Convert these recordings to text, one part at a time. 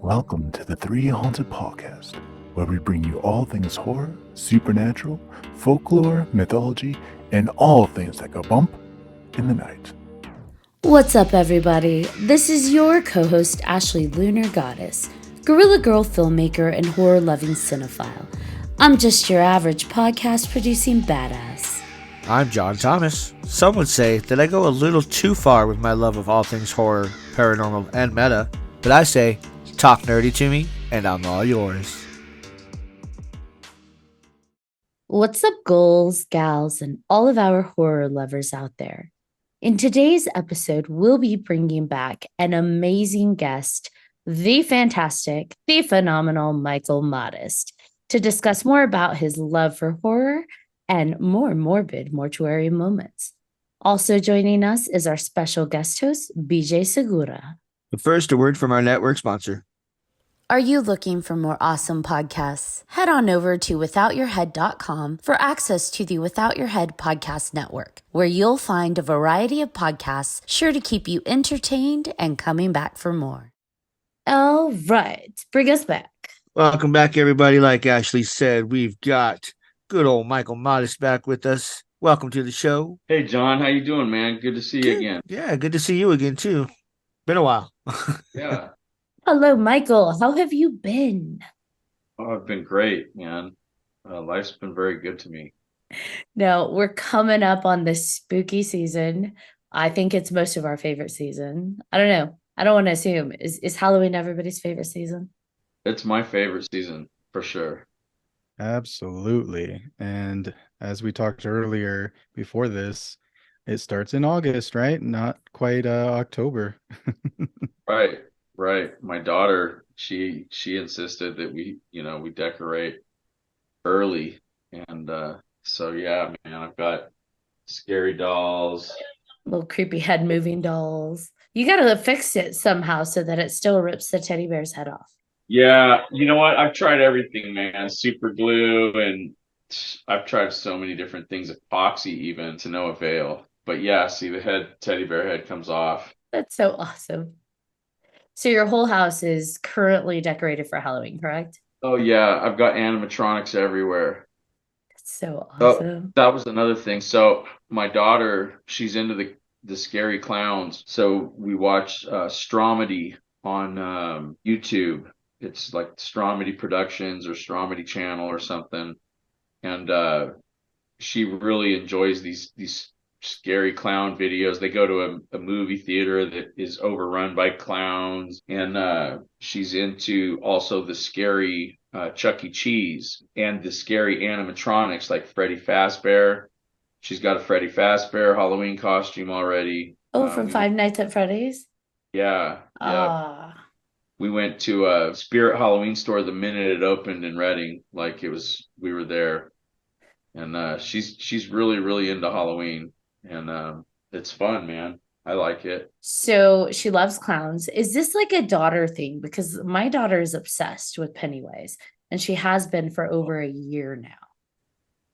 Welcome to the 3Haunted podcast, where we bring you all things horror, supernatural, folklore, mythology, and all things that go bump in the night. What's up, everybody? This is your co-host, Ashley Lunar Goddess, Gorilla Girl filmmaker and horror-loving cinephile. I'm just your average podcast-producing badass. I'm John Thomas. Some would say that I go a little too far with my love of all things horror, paranormal, and meta, but I say, talk nerdy to me, and I'm all yours. What's up, ghouls, gals, and all of our horror lovers out there? In today's episode, we'll be bringing back an amazing guest, the fantastic, the phenomenal Michael Modest, to discuss more about his love for horror and more morbid mortuary moments. Also joining us is our special guest host, BJ Segura. But first, a word from our network sponsor. Are you looking for more awesome podcasts? Head on over to withoutyourhead.com for access to the Without Your Head podcast network, where you'll find a variety of podcasts sure to keep you entertained and coming back for more. All right, bring us back. Welcome back, everybody. Like Ashley said, we've got good old Michael Modest back with us. Welcome to the show. Hey, John. How you doing, man? Good to see you again. Yeah, good to see you again, too. Been a while. Yeah. Hello, Michael. How have you been? Oh, I've been great, man. Life's been very good to me. No, we're coming up on this spooky season. I think it's most of our favorite season. I don't know. I don't want to assume. Is Halloween everybody's favorite season? It's my favorite season, for sure. Absolutely. And as we talked earlier before this, it starts in August, right? Not quite October. Right. My daughter, she insisted that we decorate early. And so, yeah, man, I've got scary dolls. Little creepy head moving dolls. You got to fix it somehow so that it still rips the teddy bear's head off. Yeah, you know what? I've tried everything, man. Super glue, and I've tried so many different things, epoxy even, to no avail. But yeah, see, the teddy bear head comes off. That's so awesome. So your whole house is currently decorated for Halloween, correct? Oh yeah, I've got animatronics everywhere. That's so Oh, awesome. that was another thing. So my daughter, she's into the scary clowns. So we watched Stromedy on YouTube. It's like Stromedy Productions or Stromedy Channel or something. And she really enjoys these scary clown videos. They go to a movie theater that is overrun by clowns, and she's into also the scary Chuck E. Cheese and the scary animatronics like Freddy Fazbear. She's got a Freddy Fazbear Halloween costume already. Oh, from Five Nights at Freddy's? Yeah. Ah. We went to a Spirit Halloween store the minute it opened in Reading, like we were there. And she's really, really into Halloween. And it's fun, man. I like it. So she loves clowns. Is this like a daughter thing? Because my daughter is obsessed with Pennywise, and she has been for over a year now.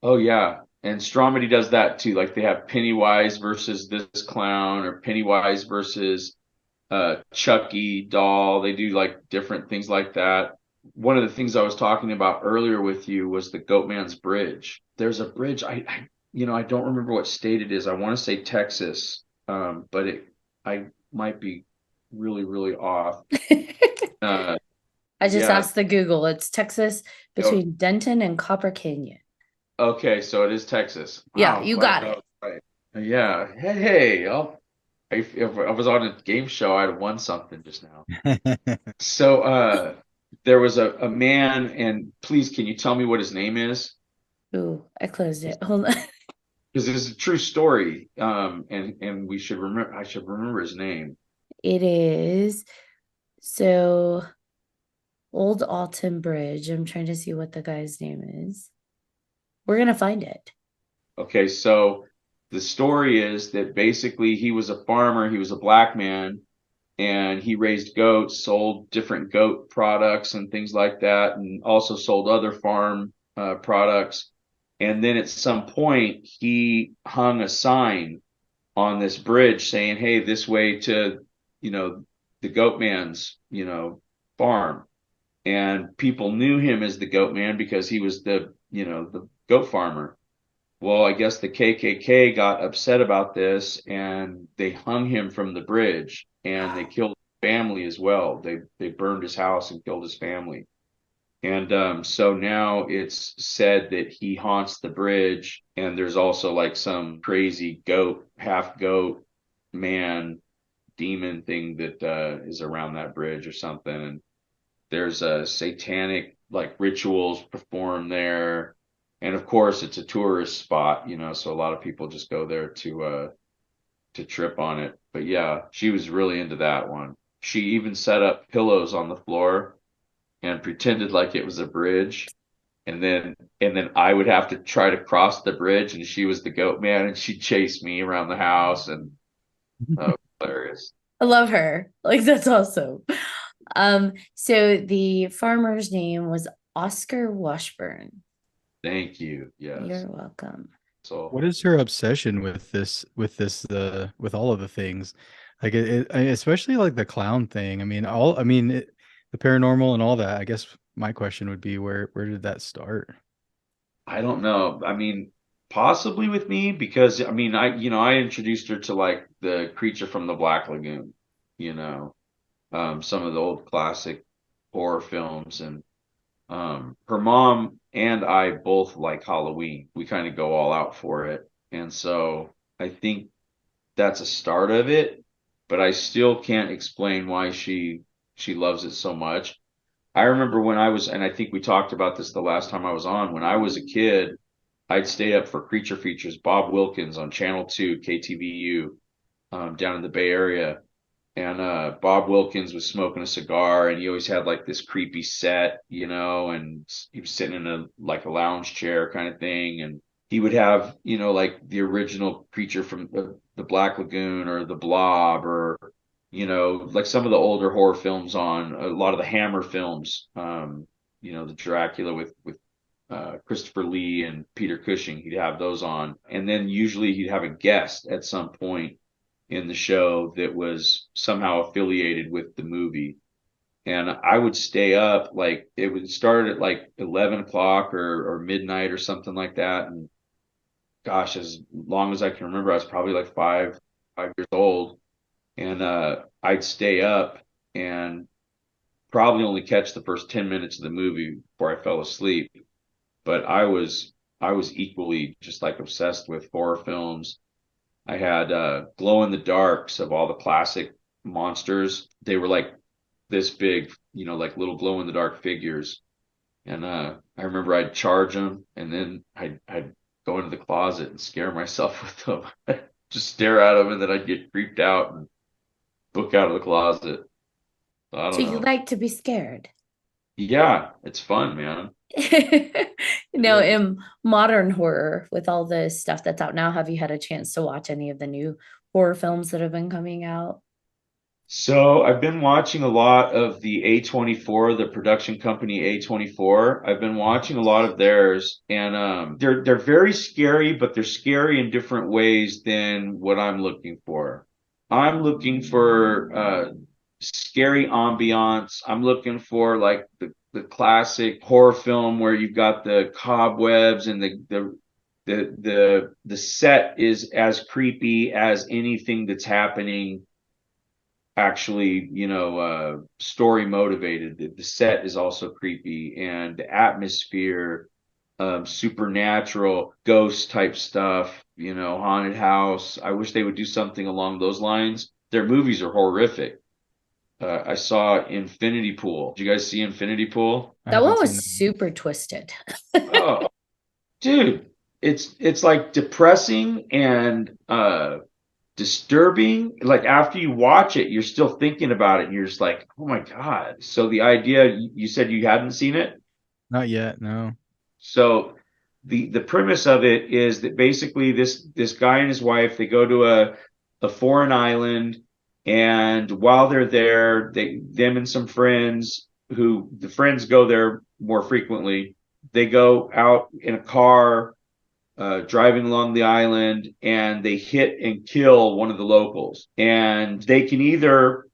Oh yeah. And Stromedy does that too. Like they have Pennywise versus this clown or Pennywise versus Chucky doll. They do like different things like that. One of the things I was talking about earlier with you was the Goatman's Bridge. There's a bridge. I don't remember what state it is. I want to say Texas, but I might be really, really off. I just Yeah. asked the Google. It's Texas between Denton and Copper Canyon. Okay, so it is Texas. Yeah, Wow, you glad got that it. was right. Yeah. Hey, if I was on a game show, I'd have won something just now. So there was a man, and please, can you tell me what his name is? Ooh, I closed it. Hold on. Because it's a true story. And we should remember. I should remember his name. It is so Old Alton Bridge. I'm trying to see what the guy's name is. We're gonna find it. Okay, so the story is that basically he was a farmer. He was a black man, and he raised goats, sold different goat products and things like that, and also sold other farm products. And then at some point, he hung a sign on this bridge saying, "Hey, this way to, the goat man's, farm. And people knew him as the Goat Man because he was the goat farmer. Well, I guess the KKK got upset about this and they hung him from the bridge and they killed his family as well. They burned his house and killed his family. And so now it's said that he haunts the bridge, and there's also like some crazy goat, half goat man demon thing that is around that bridge or something. And there's a satanic like rituals performed there. And of course it's a tourist spot, so a lot of people just go there to trip on it. But yeah, she was really into that one. She even set up pillows on the floor and pretended like it was a bridge. And then I would have to try to cross the bridge and she was the goat man and she'd chase me around the house and hilarious. I love her. Like, that's awesome. So the farmer's name was Oscar Washburn. Thank you. Yes. You're welcome. So What is her obsession with with all of the things? Like especially like the clown thing. The paranormal and all that. I guess my question would be where did that start? I don't know. I mean, possibly with me because I introduced her to like the creature from the Black Lagoon, you know, some of the old classic horror films, and her mom and I both like Halloween. We kind of go all out for it, and so I think that's a start of it. But I still can't explain why she loves it so much. I remember when I was, and I think we talked about this the last time I was on, when I was a kid, I'd stay up for Creature Features, Bob Wilkins on Channel 2, KTVU, down in the Bay Area. And Bob Wilkins was smoking a cigar and he always had like this creepy set, and he was sitting in a lounge chair kind of thing. And he would have, like the original creature from the Black Lagoon or the Blob or like some of the older horror films on a lot of the Hammer films, the Dracula with Christopher Lee and Peter Cushing. He'd have those on. And then usually he'd have a guest at some point in the show that was somehow affiliated with the movie. And I would stay up, like it would start at like 11 o'clock or midnight or something like that. And gosh, as long as I can remember, I was probably like five years old. And I'd stay up and probably only catch the first 10 minutes of the movie before I fell asleep. But I was equally just like obsessed with horror films. I had glow in the darks of all the classic monsters. They were like this big, like little glow in the dark figures. And I remember I'd charge them and then I'd go into the closet and scare myself with them. Just stare at them and then I'd get creeped out and book out of the closet. I So don't you know. like to be scared? Yeah, it's fun, man. In modern horror, with all the stuff that's out now, have you had a chance to watch any of the new horror films that have been coming out? So I've been watching a lot of the A24, the production company A24. I've been watching a lot of theirs, and they're very scary, but they're scary in different ways than what I'm looking for. I'm looking for scary ambiance. I'm looking for like the classic horror film where you've got the cobwebs and the set is as creepy as anything that's happening actually, story motivated. The set is also creepy and the atmosphere, supernatural, ghost type stuff, haunted house. I wish they would do something along those lines. Their movies are horrific. I saw Infinity Pool. Did you guys see Infinity Pool? I That one haven't seen was that. super twisted. Oh, dude, it's like depressing and disturbing. Like after you watch it, you're still thinking about it and you're just like, oh my God. So the idea, you said you hadn't seen it. Not yet, no. So the premise of it is that basically this guy and his wife, they go to a foreign island, and while they're there, them and some friends, who the friends go there more frequently, they go out in a car driving along the island and they hit and kill one of the locals. And they can either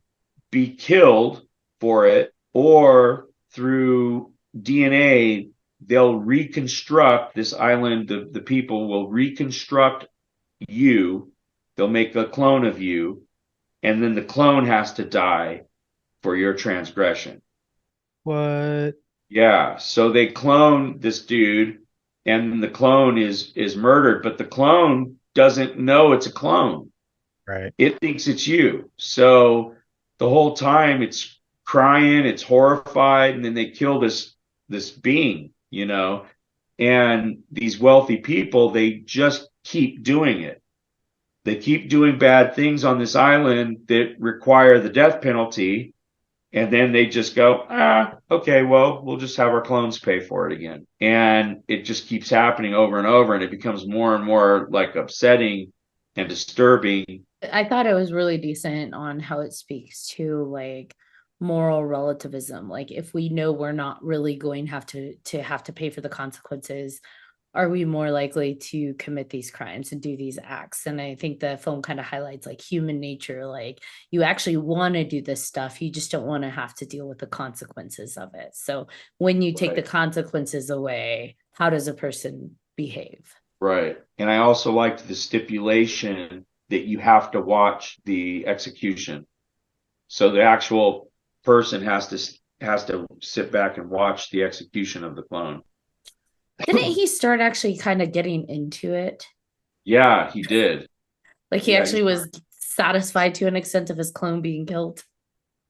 be killed for it or through DNA, they'll reconstruct this island. The people will reconstruct you. They'll make a clone of you, and then the clone has to die for your transgression. What? Yeah, so they clone this dude, and the clone is murdered, but the clone doesn't know it's a clone. Right. It thinks it's you. So the whole time it's crying, it's horrified, and then they kill this being, you know. And these wealthy people, they just keep doing it. They keep doing bad things on this island that require the death penalty. And then they just go, okay, well, we'll just have our clones pay for it again. And it just keeps happening over and over. And it becomes more and more like upsetting and disturbing. I thought it was really decent on how it speaks to like moral relativism. Like if we know we're not really going to have to pay for the consequences, are we more likely to commit these crimes and do these acts? And I think the film kind of highlights like human nature. Like you actually want to do this stuff, you just don't want to have to deal with the consequences of it. So when you take the consequences away, how does a person behave? Right. And I also liked the stipulation that you have to watch the execution. So the actual person has to sit back and watch the execution of the clone. Didn't he start actually kind of getting into it? Yeah, he did. Like he actually was satisfied to an extent of his clone being killed.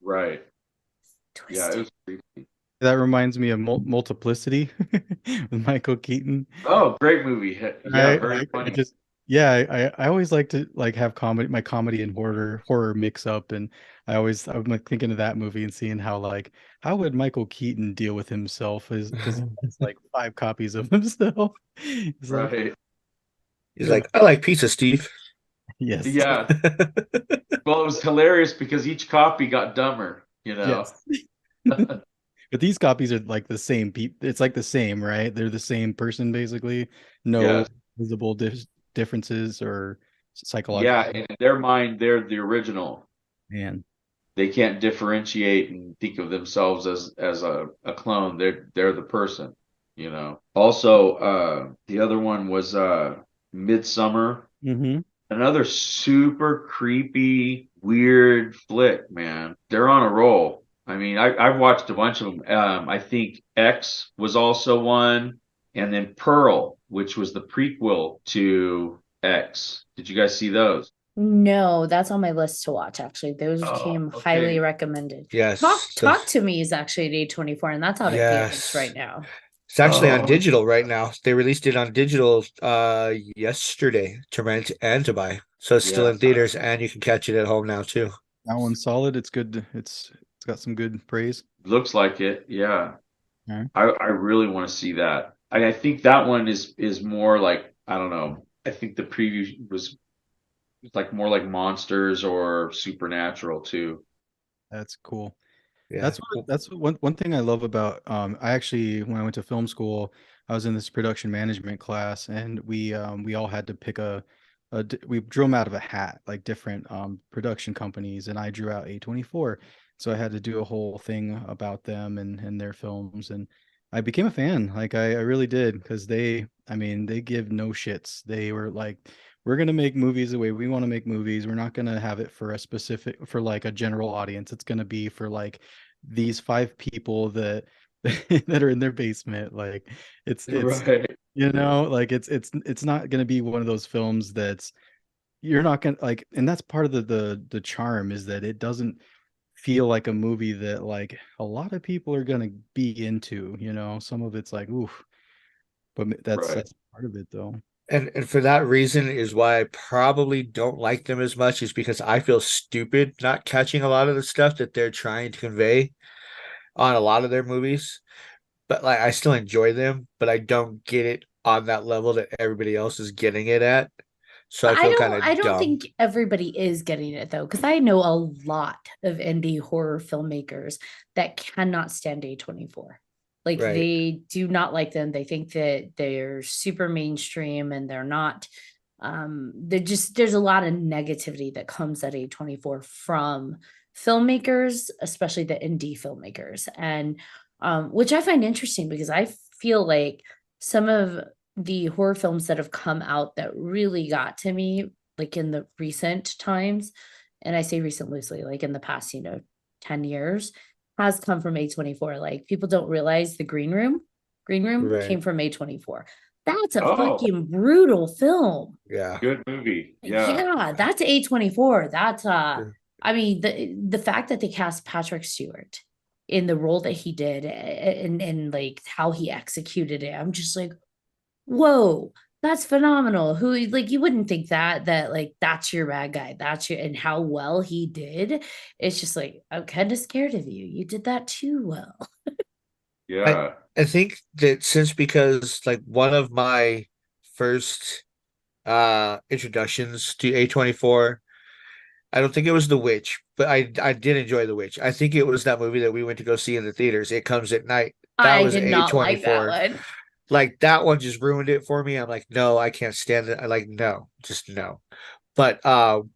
Right. Twisted. Yeah, it was creepy. That reminds me of Multiplicity with Michael Keaton. Oh, great movie. Yeah, very funny. I always like to like have my comedy and horror mix up, and I'm like thinking of that movie and seeing how would Michael Keaton deal with himself, because it's like 5 copies of himself. He's right. He's like, I like pizza, Steve. Yes. Yeah. Well, it was hilarious because each copy got dumber, you know. Yes. But these copies are like the same people. It's like the same, right? They're the same person basically. No Yes. visible differences or psychological. Yeah, and in their mind, they're the original. Man. They can't differentiate and think of themselves as a clone. They're the person, you know. Also, the other one was Midsummer. Mm-hmm. Another super creepy, weird flick, man. They're on a roll. I mean, I've watched a bunch of them. I think X was also one, and then Pearl, which was the prequel to X. Did you guys see those? No, that's on my list to watch. Actually, those Oh, came okay. highly recommended. Yes. Talk to Me is actually at A24, and that's out at theaters right now. It's actually on digital right now. They released it on digital yesterday to rent and to buy. So it's still in theaters, and you can catch it at home now too. That one's solid. It's good. It's got some good praise. Looks like it, yeah. Okay. I really want to see that. I think that one is more like, I don't know. I think the preview was like more like monsters or supernatural too. That's cool. Yeah. That's one thing I love about I actually, when I went to film school, I was in this production management class, and we all had to pick we drew them out of a hat, like different production companies, and I drew out A24. So I had to do a whole thing about them and their films, and I became a fan. Like I really did, because they give no shits. They were like, we're going to make movies the way we want to make movies. We're not going to have it for like a general audience. It's going to be for like these 5 people that that are in their basement. Like it's Right. like it's not going to be one of those films that's, you're not going to like, and that's part of the charm, is that it doesn't feel like a movie that like a lot of people are going to be into, some of it's like, oof, but that's part of it though. And for that reason is why I probably don't like them as much, is because I feel stupid not catching a lot of the stuff that they're trying to convey on a lot of their movies. But like I still enjoy them, but I don't get it on that level that everybody else is getting it at. So I feel kind of I don't dumb. think everybody is getting it though, because I know a lot of indie horror filmmakers that cannot stand A24. Like Right. They do not like them. They think that they're super mainstream, and they're not. There's a lot of negativity that comes at A24 from filmmakers, especially the indie filmmakers, and which I find interesting because I feel like some of the horror films that have come out that really got to me, like in the recent times, and I say recent loosely, like in the past, 10 years, has come from A24. Like people don't realize the Green Room. Green Room Right. came from A24. That's a Oh. fucking brutal film. Yeah. Good movie. Yeah. Yeah, that's A24. That's I mean, the fact that they cast Patrick Stewart in the role that he did, and like how he executed it, I'm just like, whoa, that's phenomenal. Who, like, you wouldn't think that like that's your bad guy. That's your, and how well he did. It's just like, I'm kind of scared of you. You did that too well. Yeah. I think that since because like one of my first introductions to A24, I don't think it was The Witch, but I did enjoy The Witch. I think it was that movie that we went to go see in the theaters. It Comes at Night. That I was did not like that A24. one. Like that one just ruined it for me. I'm like, no, I can't stand it. I like no, just no. But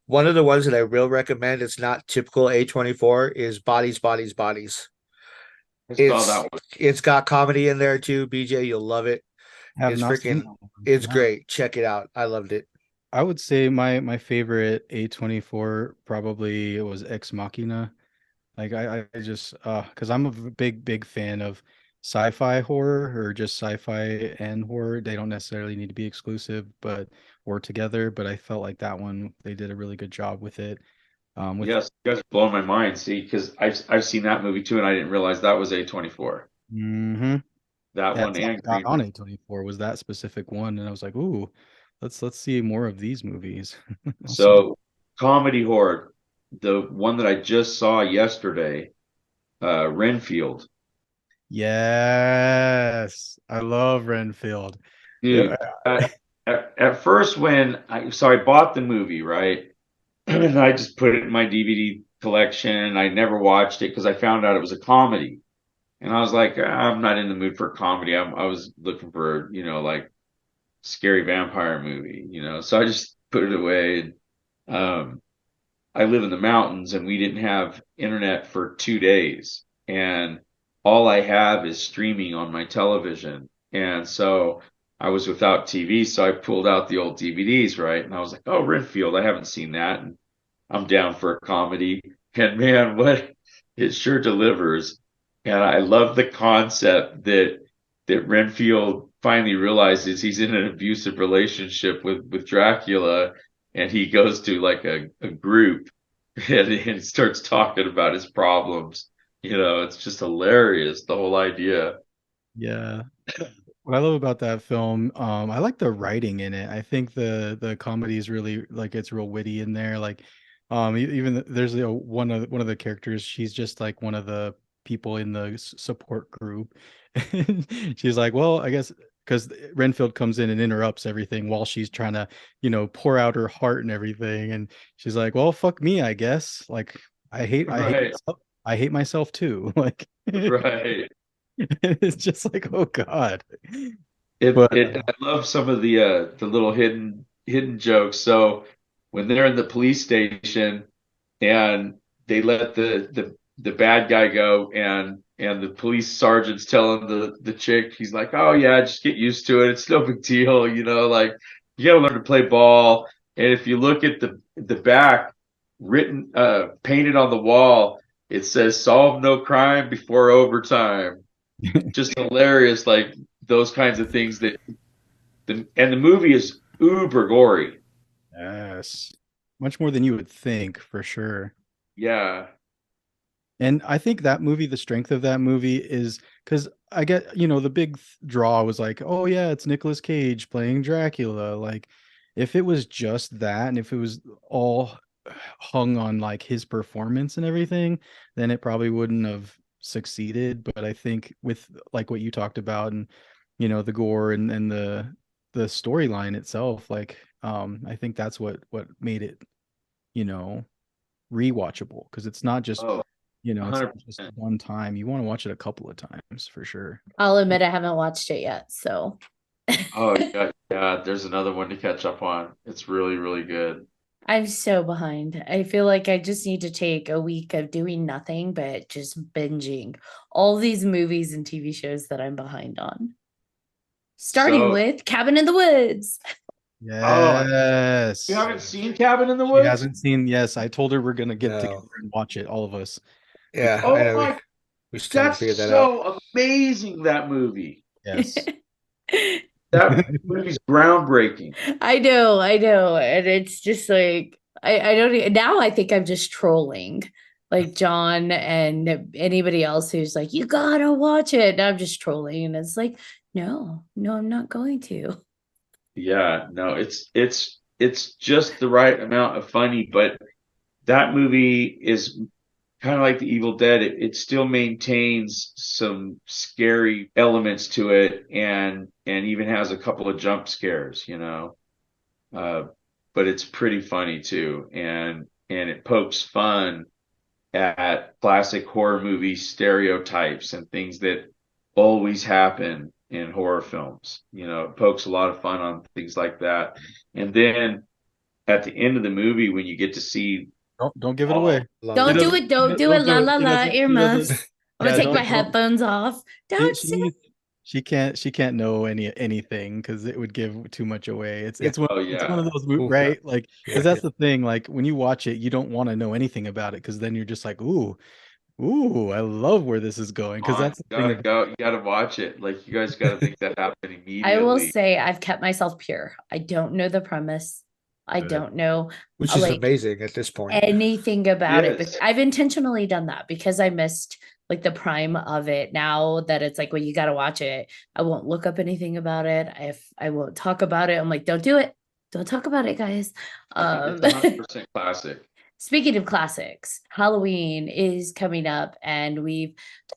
one of the ones that I will recommend, it's not typical A24, is Bodies, Bodies, Bodies. I saw that one. It's got comedy in there too, BJ. You'll love it. Have It's not seen freaking that one. it's Yeah. great. Check it out. I loved it. I would say my favorite A24 probably was Ex Machina. Like I just because I'm a big fan of sci-fi horror or just sci-fi and horror. They don't necessarily need to be exclusive, but or together. But I felt like that one they did a really good job with it. With Yes, you guys blow my mind. See, because I've seen that movie too, and I didn't realize that was A24. hmm That Yeah, one that's how I and got Green on Room. A24 was that specific one, and I was like, ooh, let's see more of these movies. Awesome. So, comedy horror, the one that I just saw yesterday, Renfield. Yes, I love Renfield. Yeah, Dude, at first I bought the movie, right? And I just put it in my DVD collection. I never watched it because I found out it was a comedy. And I was like, I'm not in the mood for a comedy. I was looking for, like scary vampire movie, So I just put it away. And I live in the mountains and we didn't have internet for 2 days. And all I have is streaming on my television. And so I was without TV. So I pulled out the old DVDs, right? And I was like, oh, Renfield, I haven't seen that. And I'm down for a comedy. And man, what it sure delivers. And I love the concept that Renfield finally realizes he's in an abusive relationship with Dracula, and he goes to like a group and starts talking about his problems. It's just hilarious, the whole idea. yeah. What I love about that film, I like the writing in it. I think the comedy is really like it's real witty in there. Like, there's one of the characters. She's just like one of the people in the support group. And she's like, well, I guess because Renfield comes in and interrupts everything while she's trying to, pour out her heart and everything. And she's like, well, fuck me, I guess. Like, I hate Right, myself. I hate myself too. Like, right. it's just like, oh God. It But it I love some of the little hidden jokes. So when they're in the police station and they let the bad guy go, and the police sergeant's telling the chick, he's like, oh yeah, just get used to it, it's no big deal, like you gotta learn to play ball. And if you look at the back, written painted on the wall, it says solve no crime before overtime. Just hilarious, like those kinds of things. And the movie is uber gory. yes, much more than you would think for sure. Yeah. And I think that movie, the strength of that movie is because I get, the big draw was like, oh yeah, it's Nicolas Cage playing Dracula. Like, if it was just that, and if it was all hung on like his performance and everything, then it probably wouldn't have succeeded. But I think with like what you talked about and the gore and the storyline itself, like I think that's what made it, you know, rewatchable because it's not just Oh, it's not just 100%. one time. You want to watch it a couple of times for sure. I'll admit I haven't watched it yet, so Oh, yeah, yeah. There's another one to catch up on. It's really, really good. I'm so behind. I feel like I just need to take a week of doing nothing but just binging all these movies and TV shows that I'm behind on. Starting So, with Cabin in the Woods. oh, Yes. you haven't seen Cabin in the She Woods? hasn't seen. Yes, I told her we're gonna get together No. and watch it, all of us. Yeah, I Oh know. my, We still need to that's figure that out. so amazing, that movie. Yes. That movie's groundbreaking. I know. And it's just like I don't now I think I'm just trolling like John and anybody else who's like, you gotta watch it. And I'm just trolling. And it's like, no, I'm not going to. Yeah, no, it's just the right amount of funny, but that movie is kind of like The Evil Dead. It still maintains some scary elements to it, and even has a couple of jump scares, you know. Uh, but it's pretty funny too, and it pokes fun at classic horror movie stereotypes and things that always happen in horror films. You know, it pokes a lot of fun on things like that. And then at the end of the movie, when you get to see Don't give it all, away. La She La. Don't do doesn't. it. Don't do it. Don't La do it. la She la. doesn't. She doesn't. Earmuffs. I'm gonna Yeah. take my Don't. headphones off. She, Don't say she she can't. She can't know anything because it would give too much away. Yeah. oh It's one yeah, of those Ooh, right? Like, yeah, because that's the thing. Like when you watch it, you don't want to know anything about it because then you're just like, ooh, I love where this is going. Because on, that's the thing gotta about. go, you gotta watch it. Like you guys gotta make that happen I will immediately. say I've kept myself pure. I don't know the premise. I Good. don't know which is like amazing at this point. anything about it. But Yes. I've intentionally done that because I missed like the prime of it. Now that it's like, well, you got to watch it. I won't look up anything about it. If I won't talk about it, I'm like, don't do it. Don't talk about it, guys. It's 100% classic. Speaking of classics, Halloween is coming up, and we've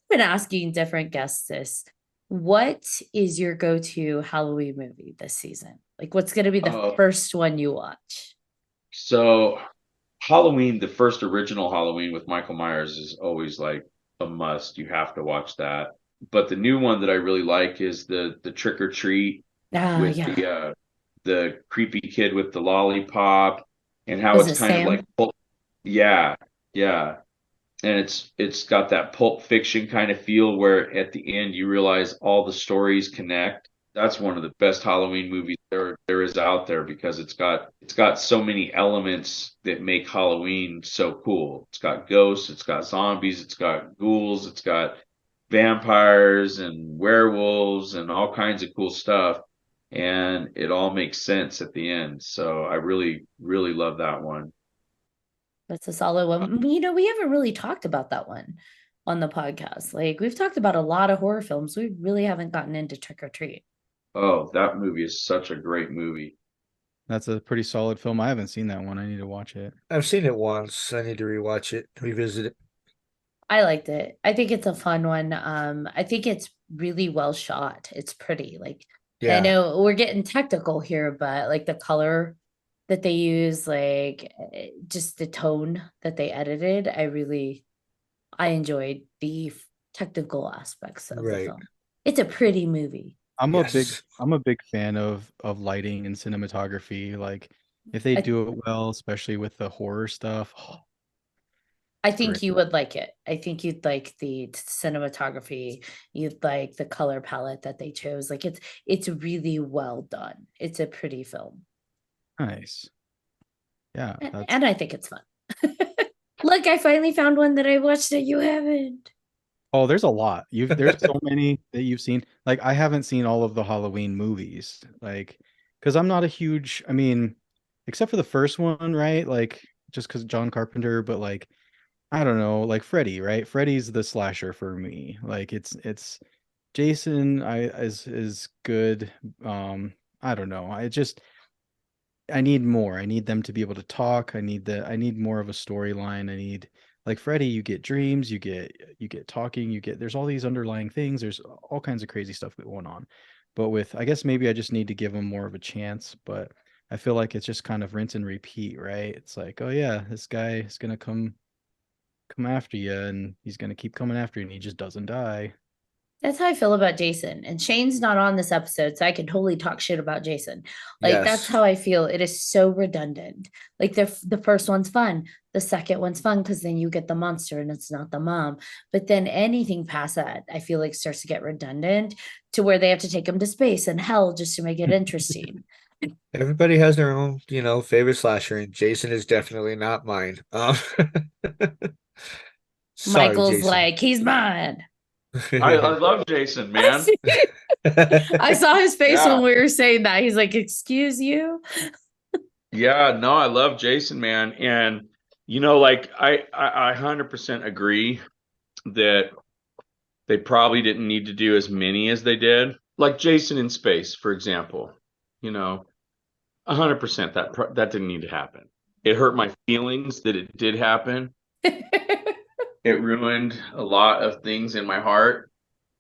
been asking different guests this. What is your go-to Halloween movie this season? Like, what's going to be the Uh, first one you watch? so Halloween, the first original Halloween with Michael Myers is always like a must. You have to watch that. But the new one that I really like is the Trick or Treat Ah, with yeah. the creepy kid with the lollipop and how Was it's it kind of like Sam? yeah, yeah. And it's got that Pulp Fiction kind of feel where at the end you realize all the stories connect. That's one of the best Halloween movies there is out there because it's got so many elements that make Halloween so cool. It's got ghosts, it's got zombies, it's got ghouls, it's got vampires and werewolves and all kinds of cool stuff. And it all makes sense at the end. So I really, really love that one. That's a solid one. We haven't really talked about that one on the podcast. Like, we've talked about a lot of horror films. We really haven't gotten into Trick or Treat. Oh, that movie is such a great movie. That's a pretty solid film. I haven't seen that one. I need to watch it. I've seen it once. I need to rewatch it, revisit it. I liked it. I think it's a fun one. I think it's really well shot. It's pretty. Like, I Yeah, know we're getting technical here, but like the color that they use, like just the tone that they edited, I enjoyed the technical aspects of the right. film. It's a pretty movie. Yes. I'm a big fan of lighting and cinematography. Like if they I, do it well, especially with the horror stuff. I It's think great. you would like it. I think you'd like the cinematography. You'd like the color palette that they chose. Like it's really well done. It's a pretty film. Nice. Yeah, that's And I think it's fun. Look, I finally found one that I watched that you haven't. oh, there's a lot. There's so many that you've seen. Like I haven't seen all of the Halloween movies. Like because I'm not a huge, I mean, except for the first one, right? Like just because John Carpenter, but like I don't know, like Freddy, right? Freddy's the slasher for me. Like it's Jason I is good. I don't know. I need more. I need them to be able to talk. I need more of a storyline. I need like Freddy, you get dreams, you get talking, there's all these underlying things. There's all kinds of crazy stuff going on. But with I guess maybe I just need to give them more of a chance, but I feel like it's just kind of rinse and repeat, right? It's like, oh yeah, this guy is gonna come after you and he's gonna keep coming after you and he just doesn't die. That's how I feel about Jason. And Shane's not on this episode, so I can totally talk shit about Jason. Like that's Yes. how I feel. It is so redundant. Like the first one's fun. The second one's fun because then you get the monster and it's not the mom. But then anything past that, I feel like starts to get redundant to where they have to take him to space and hell just to make it interesting. Everybody has their own, favorite slasher, and Jason is definitely not mine. Sorry, Michael's Jason. like, he's mine. I love Jason, man. I saw his face Yeah. when we were saying that. He's like, excuse you? Yeah, no, I love Jason, man. And like I 100% agree that they probably didn't need to do as many as they did. Like Jason in Space, for example. 100% that didn't need to happen. It hurt my feelings that it did happen. It ruined a lot of things in my heart,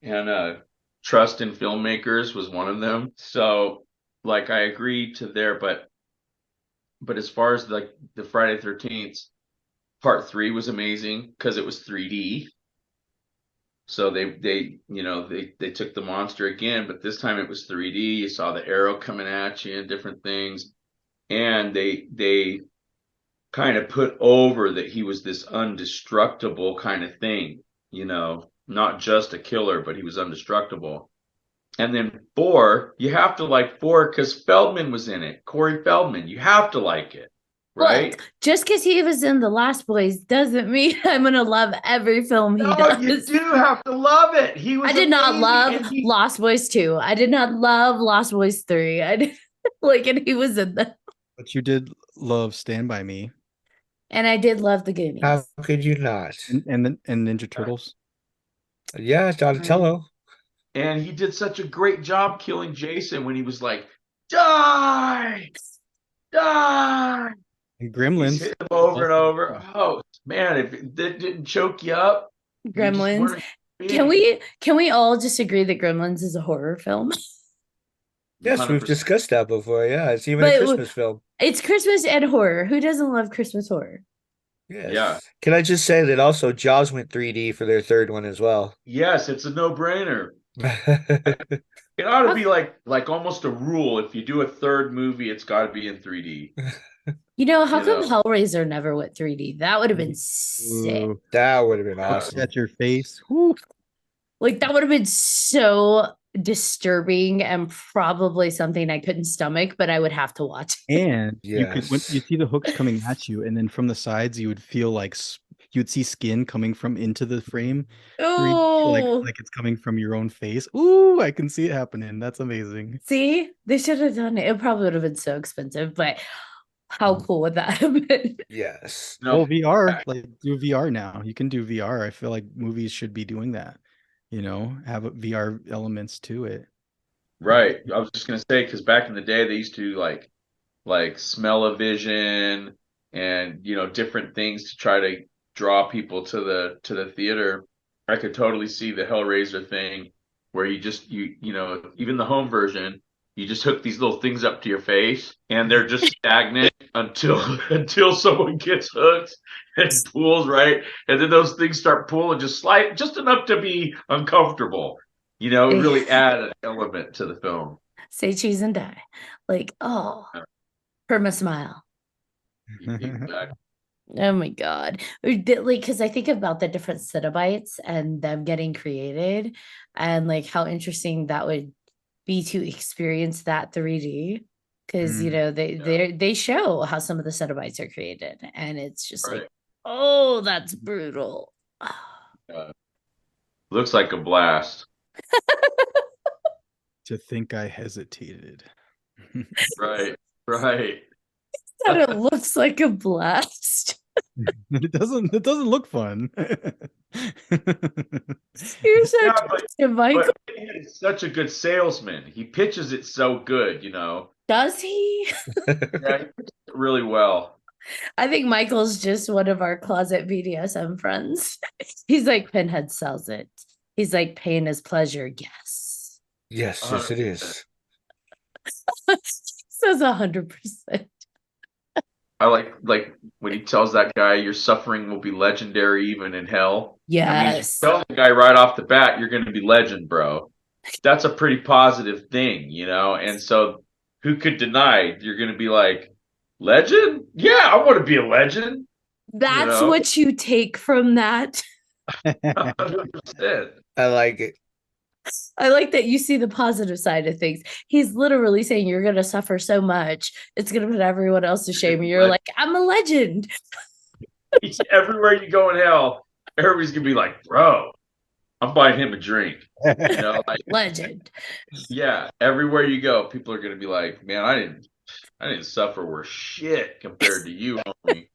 and trust in filmmakers was one of them. So, like, I agree to there, but as far as like the Friday 13th part 3 was amazing because it was 3D. So they took the monster again, but this time it was 3D. You saw the arrow coming at you and different things, and they kind of put over that he was this undestructible kind of thing, not just a killer, but he was undestructible. And then 4, you have to like 4 because Feldman was in it. Corey Feldman, you have to like it, right? Look, just because he was in The Last Boys doesn't mean I'm gonna love every film he No, does. you do have to love it. He was. I did not amazing, love and Lost Boys 2. I did not love Lost Boys 3. I did and he was in them. But you did love Stand By Me And I did love the Goonies. How could you not? and Ninja Turtles. Yeah, Donatello. And he did such a great job killing Jason when he was like, die, die. And He's Gremlins. hit him over and over. Oh man, if that didn't choke you up, you just Gremlins. weren't a Can being. we all just agree that Gremlins is a horror film? Yes, we've 100%. discussed that before. Yeah, it's even a But Christmas film. it's Christmas and horror. Who doesn't love Christmas horror? Yes. Yeah. Can I just say that also Jaws went 3D for their third one as well? Yes, it's a no-brainer. It ought to be like almost a rule. If you do a third movie, it's got to be in 3D. How come know. Hellraiser never went 3D? That would have been sick. Ooh, That would have been look awesome. at your face. Whew. Like that would have been so disturbing and probably something I couldn't stomach, but I would have to watch. And you could, when Yes. you see the hooks coming at you, and then from the sides, you would feel like you'd see skin coming from into the frame, 3D, Oh, like it's coming from your own face. Ooh, I can see it happening. That's amazing. see, they should have done it. It probably would have been so expensive, but how cool would that have been? Yes. No, Well, VR, like do VR now. You can do VR. I feel like movies should be doing that. Have VR elements to it. right. I was just gonna say because back in the day they used to like smell-o-vision and different things to try to draw people to the theater. I could totally see the Hellraiser thing where even the home version, you just hook these little things up to your face and they're just stagnant until someone gets hooked and pulls, right? And then those things start pulling just enough to be uncomfortable. Really add an element to the film. Say cheese and die. Like, oh, perma smile. Exactly. Oh my God. Because I think about the different Cenobites and them getting created and like how interesting that would be to experience that 3D. Because, they show how some of the Cenobites are created. And it's just Right. like, oh, that's brutal. Looks like a blast. To think I hesitated. Right. Right. That it looks like a blast. It doesn't look fun. You're so Yeah, twisted, Michael. but he's such a good salesman. He pitches it so good, Does he? Yeah, he pitches it really well. I think Michael's just one of our closet BDSM friends. He's like, Pinhead sells it. He's like, pain is pleasure. Yes. Yes, it is. Says 100%. I like when he tells that guy your suffering will be legendary even in hell. Yes. Tell the guy right off the bat, you're going to be legend, bro. That's a pretty positive thing, you know? And so who could deny you're going to be like, legend? Yeah, I want to be a legend, you That's know? what you take from that. 100%. I like it. I like that you see the positive side of things. He's literally saying you're going to suffer so much, it's going to put everyone else to shame. And you're like, I'm a legend. Everywhere you go in hell, everybody's going to be like, bro, I'm buying him a drink. You know, like, Legend. yeah, everywhere you go, people are going to be like, man, I didn't suffer worse shit compared to you, homie.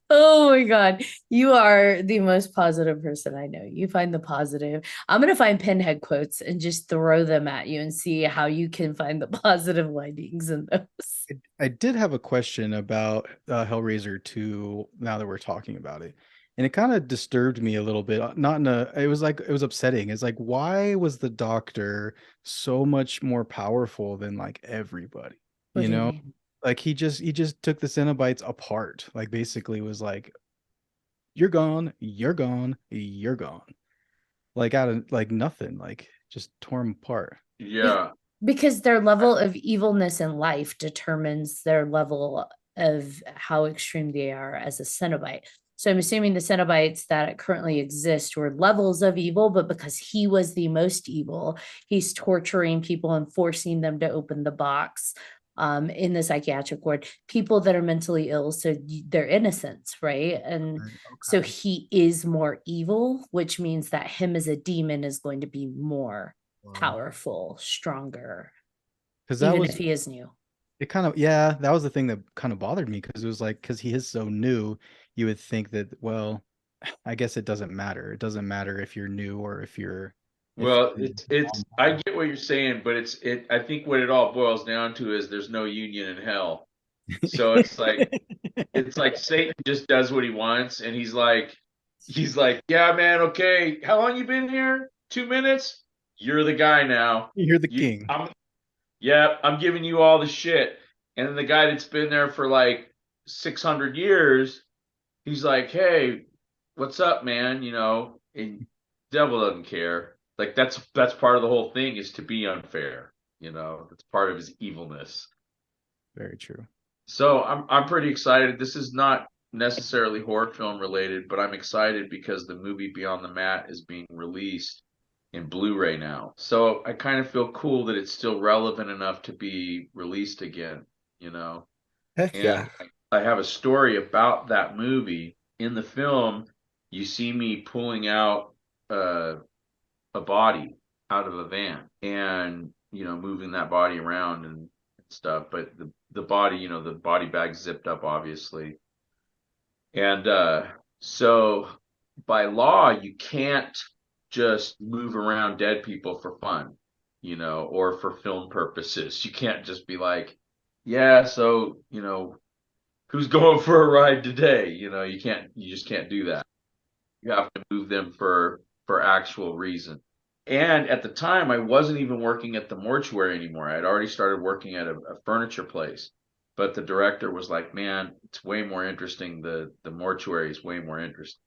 Oh my God. You are the most positive person I know. You find the positive. I'm going to find pinhead quotes and just throw them at you and see how you can find the positive lightings in those. I did have a question about Hellraiser 2 now that we're talking about it. And it kind of disturbed me a little bit. Not in a, it was like, it was upsetting. It's like, why was the doctor so much more powerful than like everybody? What You do you know, mean? like he just took the Cenobites apart. Like basically was like, you're gone, you're gone, you're gone. Like out of like nothing, like just tore them apart. Yeah. Because their level of evilness in life determines their level of how extreme they are as a Cenobite. So I'm assuming the Cenobites that currently exist were levels of evil, but because he was the most evil, he's torturing people and forcing them to open the box in the psychiatric ward. People that are mentally ill, so they're innocents, right? And so Okay. he is more evil, which means that him as a demon is going to be more powerful, stronger, Because that even was if he is new. it kind of, yeah, that was the thing that kind of bothered me because it was like, because he is so new, you would think that, well, I guess it doesn't matter. It doesn't matter if you're new or if Well, you're it's I get what you're saying, but I think what it all boils down to is there's no union in hell. So it's like Satan just does what he wants, and he's like, yeah, man, okay, how long you been here? 2 minutes? You're the guy now. you're the king. I'm giving you all the shit. And then the guy that's been there for like 600 years, he's like, hey, what's up, man? You know, and devil doesn't care. Like that's part of the whole thing is to be unfair. You know, that's part of his evilness. Very true. So I'm pretty excited. This is not necessarily horror film related, but I'm excited because the movie Beyond the Mat is being released in Blu-ray now. So I kind of feel cool that it's still relevant enough to be released again, you know. Heck And yeah. I have a story about that movie. In the film, you see me pulling out a body out of a van and, you know, moving that body around and stuff. But the body, you know, the body bag zipped up, obviously. And so by law, you can't just move around dead people for fun, you know, or for film purposes. You can't just be like, yeah, so, you know, who's going for a ride today? You know, you just can't do that. You have to move them for actual reason. And at the time, I wasn't even working at the mortuary anymore. I'd already started working at a furniture place. But the director was like, "Man, it's way more interesting. The mortuary is way more interesting."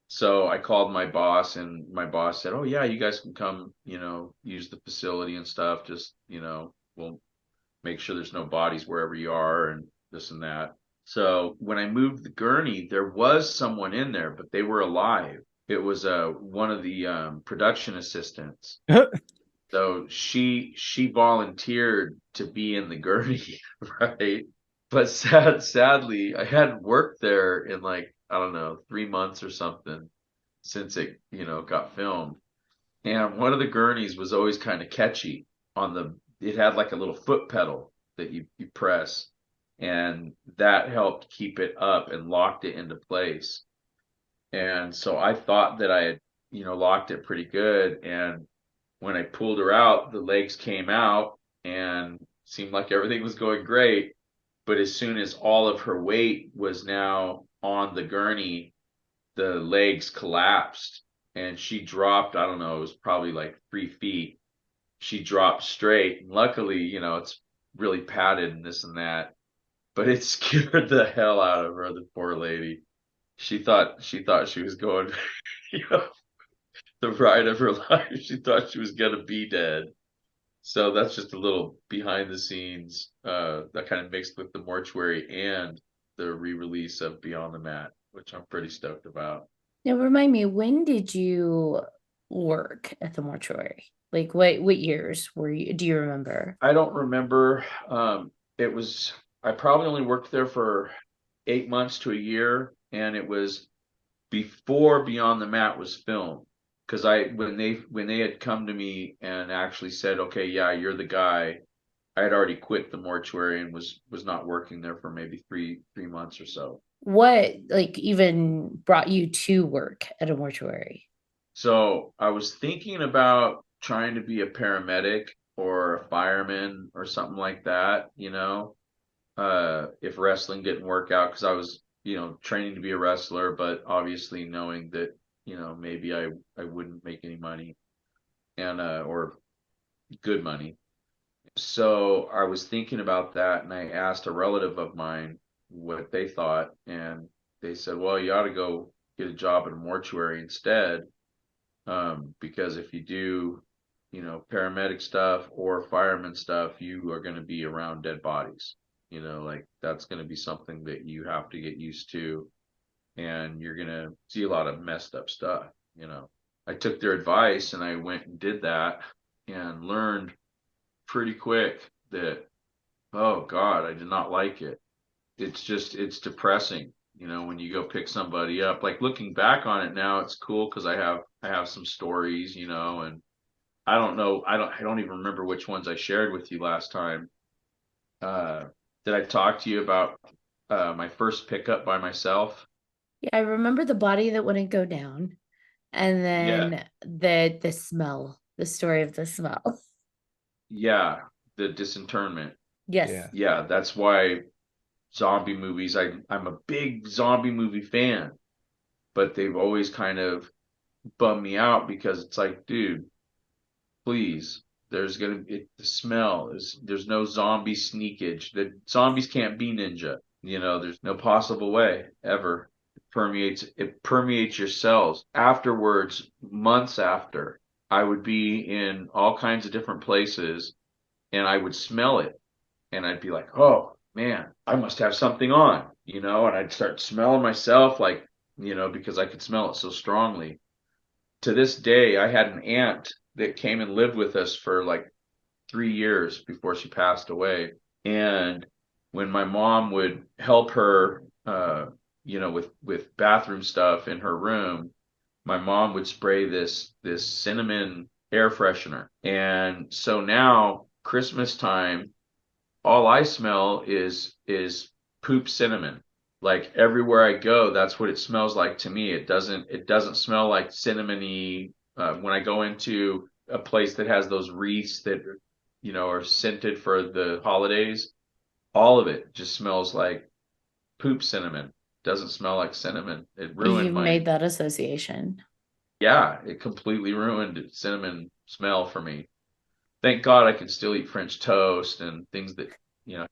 So I called my boss, and my boss said, "Oh yeah, you guys can come, you know, use the facility and stuff. Just, you know, we'll make sure there's no bodies wherever you are and this and that." So when I moved the gurney, there was someone in there, but they were alive. It was one of the production assistants. So she volunteered to be in the gurney, right? But sadly, I hadn't worked there in like, I don't know, 3 months or something since it, you know, got filmed. And one of the gurneys was always kind of catchy on it had like a little foot pedal that you press, and that helped keep it up and locked it into place. And so I thought that I had, you know, locked it pretty good. And when I pulled her out, the legs came out and seemed like everything was going great. But as soon as all of her weight was now on the gurney, the legs collapsed and she dropped. I don't know, it was probably like 3 feet. She dropped straight. And luckily, you know, it's really padded and this and that, but it scared the hell out of her, the poor lady. she thought she was going, you know, the ride of her life. She thought she was gonna be dead. So that's just a little behind the scenes that kind of mixed with the mortuary and the re-release of Beyond the Mat, which I'm pretty stoked about. Now remind me, when did you work at the mortuary? Like what years do you remember? I don't remember. It was I probably only worked there for 8 months to a year, and it was before Beyond the Mat was filmed. Because when they had come to me and actually said, okay, yeah, you're the guy, I had already quit the mortuary and was not working there for maybe three months or so. What like even brought you to work at a mortuary? So I was thinking about trying to be a paramedic or a fireman or something like that, if wrestling didn't work out, because I was, training to be a wrestler, but obviously knowing that, maybe I wouldn't make any money and or good money. So I was thinking about that, and I asked a relative of mine what they thought, and they said, "Well, you ought to go get a job at a mortuary instead, because if you do, paramedic stuff or fireman stuff, you are going to be around dead bodies. Like that's going to be something that you have to get used to, and you're going to see a lot of messed up stuff, you know." I took their advice and I went and did that and learned pretty quick that, oh God, I did not like it. It's depressing, when you go pick somebody up. Like looking back on it now, it's cool because I have some stories, and I don't know, I don't even remember which ones I shared with you last time. Uh, did I talk to you about my first pickup by myself? Yeah, I remember the body that wouldn't go down, and Yeah, then the smell, the story of the smell. yeah, the disinterment. Yes. Yeah. Yeah, that's why zombie movies, I'm a big zombie movie fan, but they've always kind of bummed me out because it's like, dude, please, the smell is, there's no zombie sneakage. The zombies can't be ninja. There's no possible way ever. It permeates your cells. Afterwards, months after, I would be in all kinds of different places and I would smell it and I'd be like, oh man, I must have something on, and I'd start smelling myself like, because I could smell it so strongly. To this day, I had an aunt that came and lived with us for like 3 years before she passed away. And when my mom would help her, with bathroom stuff in her room, my mom would spray this cinnamon air freshener. And so now Christmas time, all I smell is poop cinnamon. Like everywhere I go, that's what it smells like to me. It doesn't smell like cinnamony. When I go into a place that has those wreaths that are scented for the holidays, all of it just smells like poop cinnamon. Doesn't smell like cinnamon. It ruined You've my made that association. Yeah, it completely ruined cinnamon smell for me. Thank God I can still eat French toast and things that,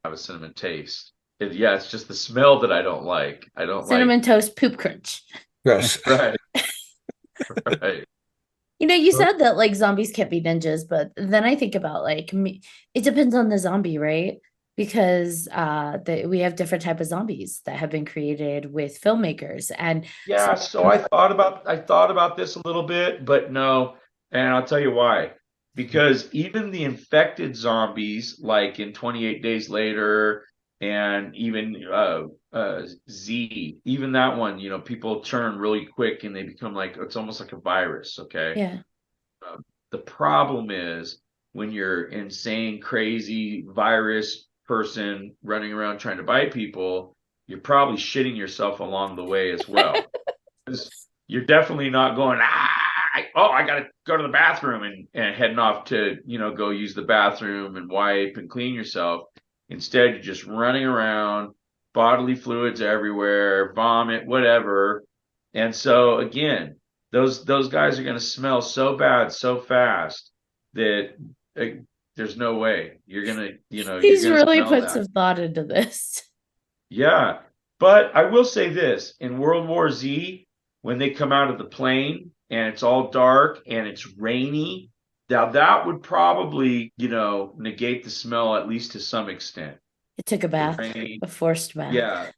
have a cinnamon taste. Yeah, it's just the smell that I don't like. I don't Cinnamon like, toast poop crunch. Gross. right, right. You said that like zombies can't be ninjas, but then I think about like it depends on the zombie, right? Because we have different type of zombies that have been created with filmmakers, and Yeah, so I thought about this a little bit, but no, and I'll tell you why. Because even the infected zombies, like in 28 Days Later, and even Z, even that one, people turn really quick and they become like, it's almost like a virus. Okay. yeah, The problem is when you're insane, crazy virus person running around trying to bite people, you're probably shitting yourself along the way as well. 'Cause you're definitely not going, I gotta go to the bathroom and heading off to, go use the bathroom and wipe and clean yourself. Instead, you're just running around, bodily fluids everywhere, vomit, whatever. And so again, those guys are gonna smell so bad so fast that uh, there's no way you're gonna he's really smell put that. some thought into this. Yeah. But I will say this, in World War Z, when they come out of the plane and it's all dark and it's rainy, now that would probably, negate the smell at least to some extent. It took a The bath, rain. a forced bath. Yeah,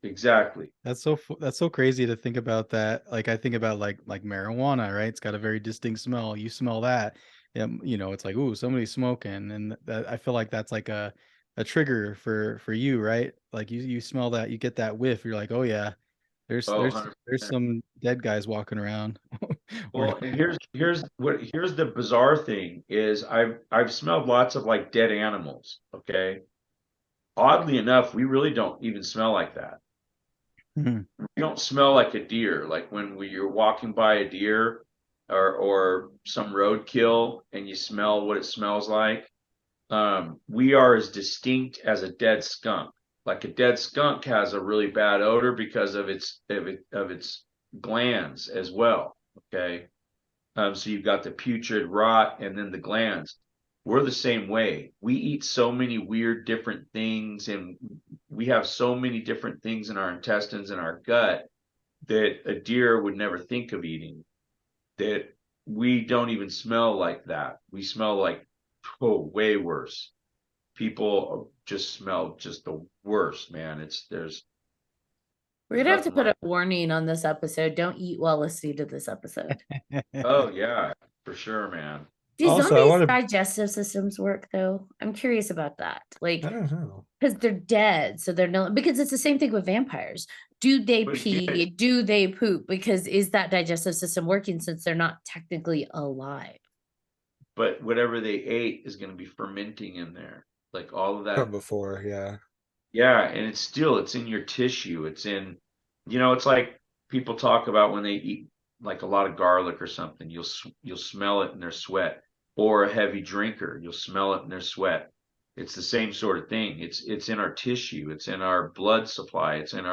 exactly. That's so crazy to think about that. Like I think about like marijuana, right? It's got a very distinct smell. You smell that, it's like, ooh, somebody's smoking, and that I feel like that's like a trigger for you, right? Like you smell that, you get that whiff, you're like, oh yeah, there's Oh, there's there's 100%. some dead guys walking around. Or Well, and here's the bizarre thing is I've smelled lots of like dead animals, okay? Oddly enough, we really don't even smell like that. Mhm. We don't smell like a deer. Like when you're walking by a deer or some roadkill and you smell what it smells like. We are as distinct as a dead skunk. Like a dead skunk has a really bad odor because of its glands as well. Okay. So you've got the putrid rot and then the glands. We're the same way. We eat so many weird different things and we have so many different things in our intestines and our gut that a deer would never think of eating, that we don't even smell like that. We smell like, way worse. People just smell just the worst, man. There's We're gonna have to nothing put like. a warning on this episode. Don't eat while listening to this episode. Oh yeah, for sure, man. Do Also, I zombies' want to. digestive systems work though? I'm curious about that. Like, I don't know. because they're dead, so they're no. Because it's the same thing with vampires. Do they But pee? again, Do they poop? Because is that digestive system working since they're not technically alive? but whatever they ate is going to be fermenting in there, like all of From that. before, yeah. Yeah, and it's in your tissue. It's like people talk about when they eat like a lot of garlic or something. You'll smell it in their sweat, or a heavy drinker, you'll smell it in their sweat. It's the same sort of thing. It's in our tissue. It's in our blood supply. It's in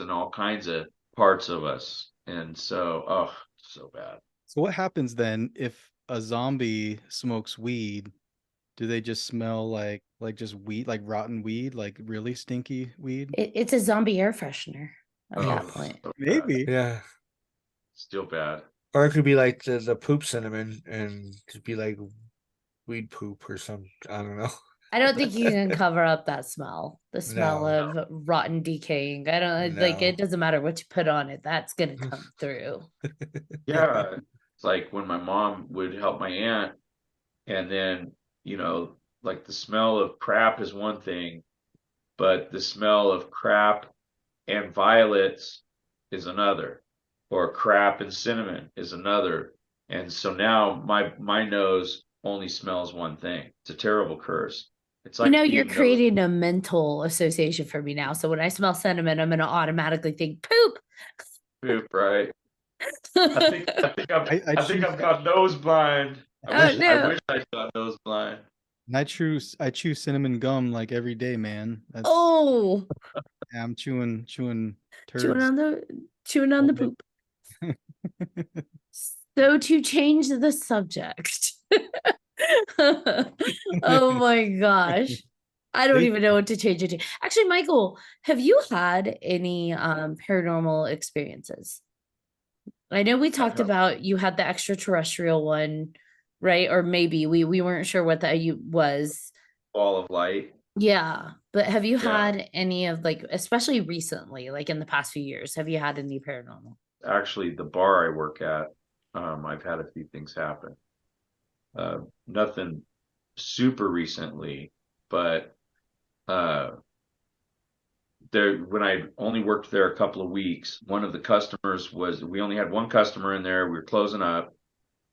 all kinds of parts of us. And so, oh, so bad. So what happens then if a zombie smokes weed? Do they just smell like just weed, like rotten weed, like really stinky weed? It's a zombie air freshener at Oh, that point. so bad. Maybe. Yeah. Still bad. Or it could be like the poop cinnamon and it'd be like weed poop or some, I don't know. I don't think you can cover up that smell. The smell No, of rotten decaying. I don't like no. it doesn't matter what you put on it, that's gonna come through. Yeah, it's like when my mom would help my aunt, and then, like the smell of crap is one thing, but the smell of crap and violets is another, or crap and cinnamon is another. And so now my nose only smells one thing. It's a terrible curse. It's like You're being nose creating a mental association for me now. So when I smell cinnamon, I'm gonna automatically think poop. poop, right? I think I've got nose blind. I Oh wish I no. wish I got nose blind. And I chew cinnamon gum like every day, man. Oh, I'm chewing chewing turds on the chewing on all the day. poop. So to change the subject. Oh my gosh. I don't even know what to change it to. Actually, Michael, have you had any paranormal experiences? I know we talked about you had the extraterrestrial one, right? Or maybe we weren't sure what that you was. Ball of light. Yeah, but have you Yeah. had any of like, especially recently, like in the past few years, have you had any paranormal? Actually, the bar I work at, I've had a few things happen. Nothing super recently, but uh, there when I only worked there a couple of weeks, one of the customers we only had one customer in there. We were closing up,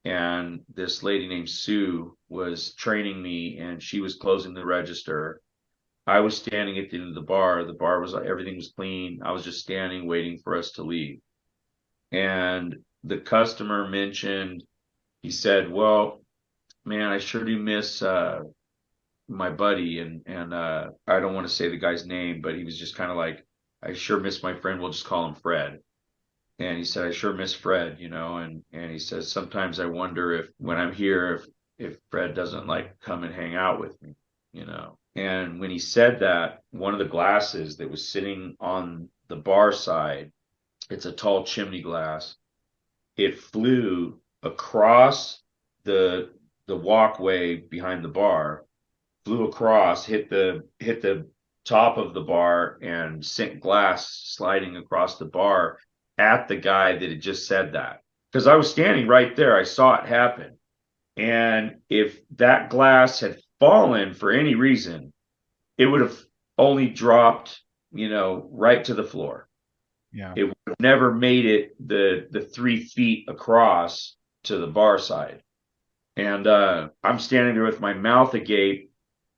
and this lady named Sue was training me, and she was closing the register. I was standing at the end of the bar. The bar was everything was clean. I was just standing waiting for us to leave. And the customer mentioned, he said, "Well, man, I sure do miss my buddy," and I don't want to say the guy's name, but he was just kind of like, "I sure miss my friend. We'll just call him Fred." And he said, "I sure miss Fred, and he says sometimes I wonder if when I'm here if Fred doesn't like come and hang out with me. And when he said that, one of the glasses that was sitting on the bar side. It's a tall chimney glass. It flew across the walkway behind the bar, flew across, hit the top of the bar, and sent glass sliding across the bar at the guy that had just said that. Because I was standing right there, I saw it happen. And if that glass had fallen for any reason, it would have only dropped, right to the floor. Yeah. It would have never made it the 3 feet across to the bar side. And I'm standing there with my mouth agape,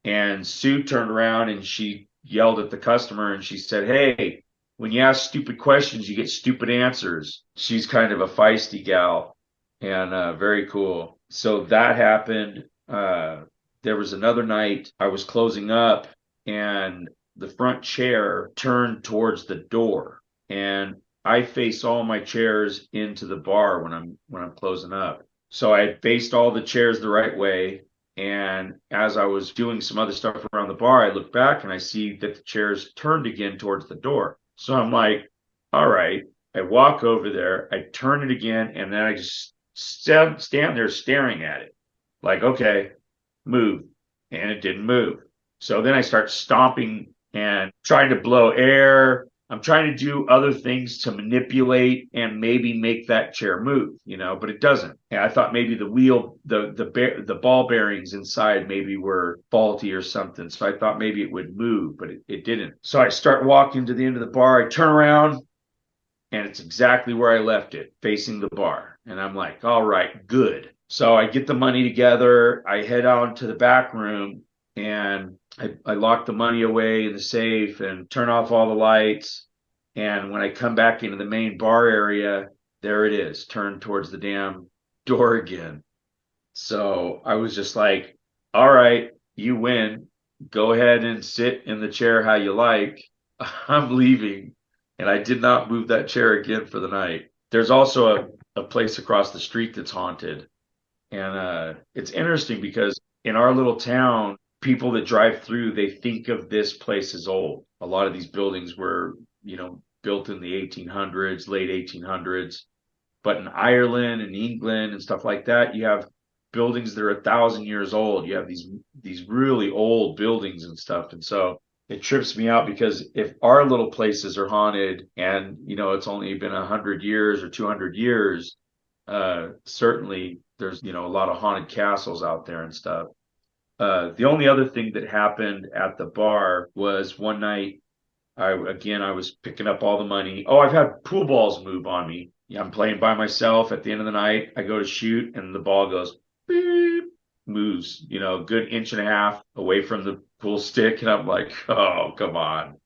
and Sue turned around and she yelled at the customer and she said, "Hey, when you ask stupid questions, you get stupid answers." She's kind of a feisty gal, and very cool. So that happened. There was another night I was closing up, and the front chair turned towards the door, and I face all my chairs into the bar when I'm closing up. So I faced all the chairs the right way. And as I was doing some other stuff around the bar, I look back and I see that the chairs turned again towards the door. So I'm like, all right. I walk over there, I turn it again, and then I just stand there staring at it. Like, okay, move. And it didn't move. So then I start stomping and trying to blow air. I'm trying to do other things to manipulate and maybe make that chair move, but it doesn't. And I thought maybe the wheel, the ball bearings inside maybe were faulty or something. So I thought maybe it would move, but it didn't. So I start walking to the end of the bar. I turn around, and it's exactly where I left it, facing the bar. And I'm like, all right, good. So I get the money together. I head out to the back room, and I lock the money away in the safe and turn off all the lights. And when I come back into the main bar area, there it is, turned towards the damn door again. So I was just like, all right, you win. Go ahead and sit in the chair how you like. I'm leaving. And I did not move that chair again for the night. There's also a place across the street that's haunted. And it's interesting because in our little town, people that drive through, they think of this place as old. A lot of these buildings were, built in the 1800s, late 1800s. But in Ireland and England and stuff like that, you have buildings that are 1,000 years old. You have these really old buildings and stuff. And so it trips me out because if our little places are haunted and, it's only been 100 years or 200 years, certainly there's, a lot of haunted castles out there and stuff. The only other thing that happened at the bar was one night, I was picking up all the money. Oh, I've had pool balls move on me. Yeah, I'm playing by myself at the end of the night. I go to shoot and the ball goes beep, moves, a good inch and a half away from the pool stick. And I'm like, oh, come on.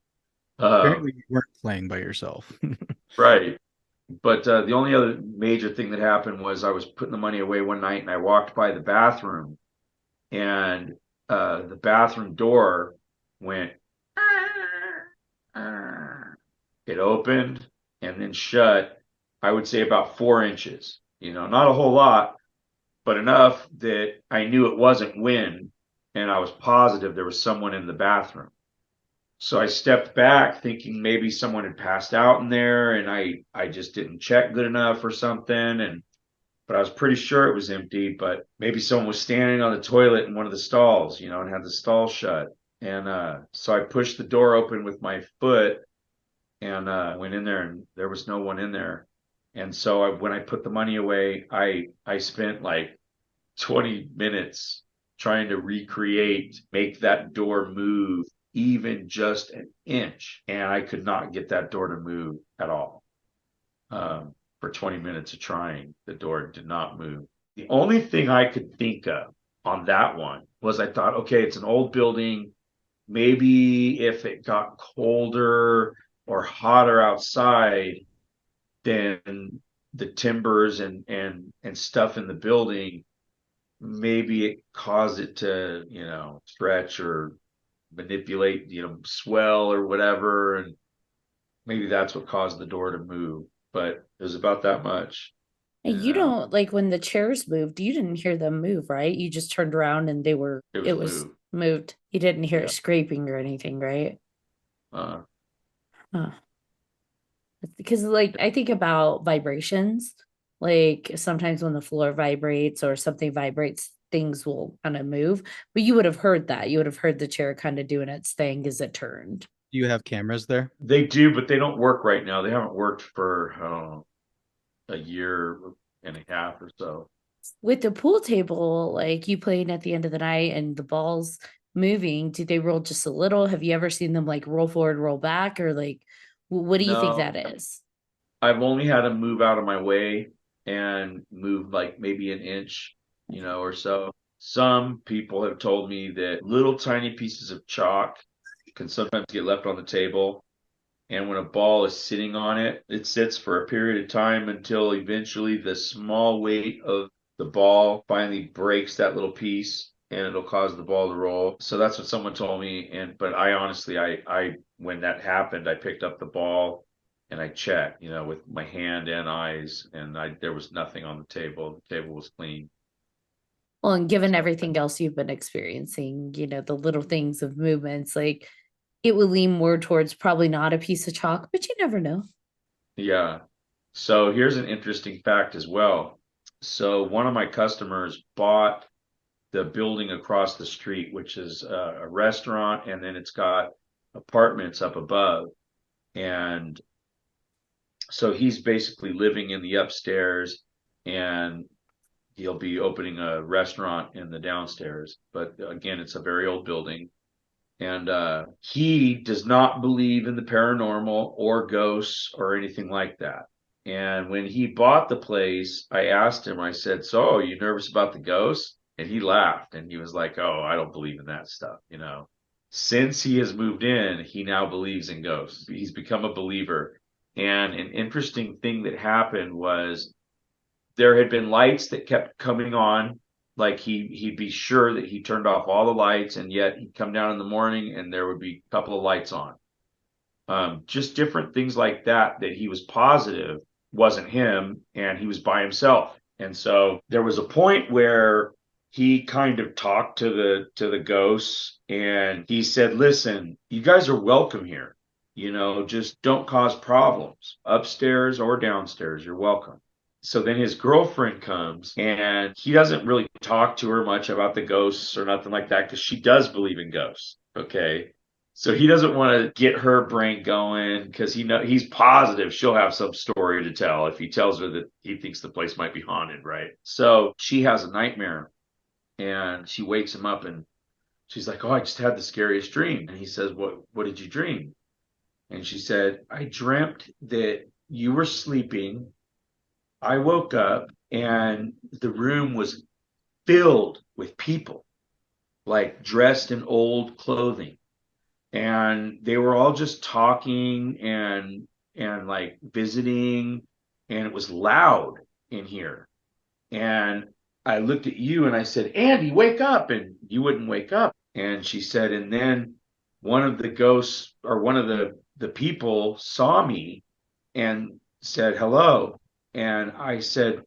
Apparently you weren't playing by yourself. Right. But the only other major thing that happened was I was putting the money away one night and I walked by the bathroom, and the bathroom door went, it opened and then shut, I would say about 4 inches, not a whole lot, but enough that I knew it wasn't wind, and I was positive there was someone in the bathroom. So I stepped back thinking maybe someone had passed out in there, and I just didn't check good enough or something. But I was pretty sure it was empty, but maybe someone was standing on the toilet in one of the stalls, and had the stall shut. And so I pushed the door open with my foot and went in there, and there was no one in there. And so when I put the money away, I spent like 20 minutes trying to make that door move even just an inch, and I could not get that door to move at all. For 20 minutes of trying, the door did not move. The only thing I could think of on that one was I thought, okay, it's an old building. Maybe if it got colder or hotter outside, then the timbers and stuff in the building, maybe it caused it to, stretch or manipulate, swell or whatever. And maybe that's what caused the door to move. But it was about that much. And you don't, like, when the chairs moved, you didn't hear them move, right? You just turned around and it was, It was it was moved. moved. You didn't hear Yeah. it scraping or anything, right? Uh, Huh. Because like I think about vibrations, like sometimes when the floor vibrates or something vibrates, things will kind of move. But you would have heard that. You would have heard the chair kind of doing its thing as it turned. Do you have cameras there? They do, but they don't work right now. They haven't worked for, I don't know, a year and a half or so. With the pool table, like you playing at the end of the night and the balls moving, do they roll just a little? Have you ever seen them like roll forward, roll back, or like what do you think No, that is? I've only had to move out of my way and move like maybe an inch, or so. Some people have told me that little tiny pieces of chalk can sometimes get left on the table. And when a ball is sitting on it, it sits for a period of time until eventually the small weight of the ball finally breaks that little piece and it'll cause the ball to roll. So that's what someone told me. But I honestly, I when that happened, I picked up the ball and I checked, with my hand and eyes, and there was nothing on the table. The table was clean. Well, and given So everything else you've been experiencing, the little things of movements, like it would lean more towards probably not a piece of chalk, but you never know. yeah. So here's an interesting fact as well. So one of my customers bought the building across the street, which is a restaurant, and then it's got apartments up above. And so he's basically living in the upstairs, and he'll be opening a restaurant in the downstairs. But again, it's a very old building. And he does not believe in the paranormal or ghosts or anything like that. And when he bought the place, I asked him, I said, "So, are you nervous about the ghosts?" And he laughed and he was like, "Oh, I don't believe in that stuff." Since he has moved in, he now believes in ghosts. He's become a believer. And an interesting thing that happened was there had been lights that kept coming on. Like he'd be sure that he turned off all the lights, and yet he'd come down in the morning and there would be a couple of lights on. Just different things like that he was positive wasn't him, and he was by himself. And so there was a point where he kind of talked to the ghosts, and he said, "Listen, you guys are welcome here. Just don't cause problems upstairs or downstairs. You're welcome." So then his girlfriend comes, and he doesn't really talk to her much about the ghosts or nothing like that because she does believe in ghosts. Okay. So he doesn't want to get her brain going because he's positive she'll have some story to tell if he tells her that he thinks the place might be haunted, right? So she has a nightmare, and she wakes him up, and she's like, "Oh, I just had the scariest dream." And he says, "What did you dream?" And she said, "I dreamt that you were sleeping. I woke up and the room was filled with people, like dressed in old clothing. And they were all just talking and like visiting, and it was loud in here. And I looked at you and I said, 'Andy, wake up.' And you wouldn't wake up." And she said, and then one of the ghosts or one of the people saw me and said hello. And I said,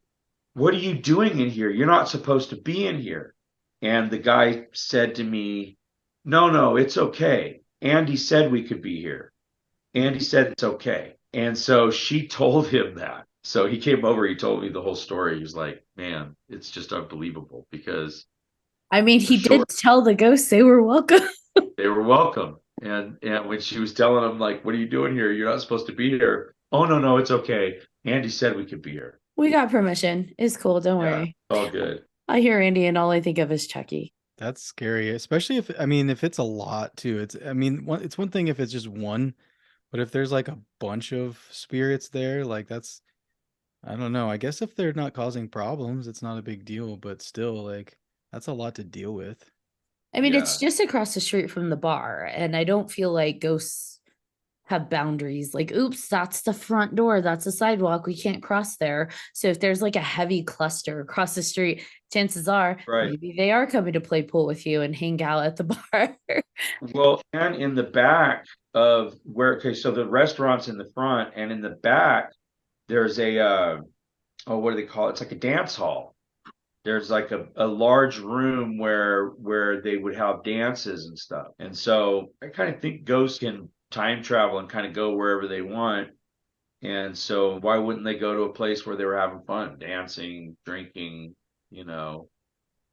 "What are you doing in here? You're not supposed to be in here." And the guy said to me, "No, no, it's okay. Andy said we could be here. Andy said it's okay." And so she told him that. So he came over, he told me the whole story. He was like, "Man, it's just unbelievable because I mean, for he sure did tell the ghosts they were welcome. they were welcome." And when she was telling him, like, "What are you doing here? You're not supposed to be here." "Oh, no, no, it's okay. Andy said we could be here." We got permission. It's cool. Don't Yeah, worry. all good. I hear Andy and all I think of is Chucky. That's scary, especially if it's a lot too. It's one thing if it's just one, but if there's like a bunch of spirits there, like that's I don't know. I guess if they're not causing problems, it's not a big deal, but still like that's a lot to deal with. I mean, it's Yeah. just across the street from the bar, and I don't feel like ghosts have boundaries. Like, oops, that's the front door, that's the sidewalk, we can't cross there. So if there's like a heavy cluster across the street, chances are Right. maybe they are coming to play pool with you and hang out at the bar. Well, and in the back of okay, so the restaurant's in the front, and in the back, there's what do they call it? It's like a dance hall. There's like a large room where they would have dances and stuff. And so I kind of think ghosts can time travel and kind of go wherever they want. And so why wouldn't they go to a place where they were having fun, dancing, drinking, you know,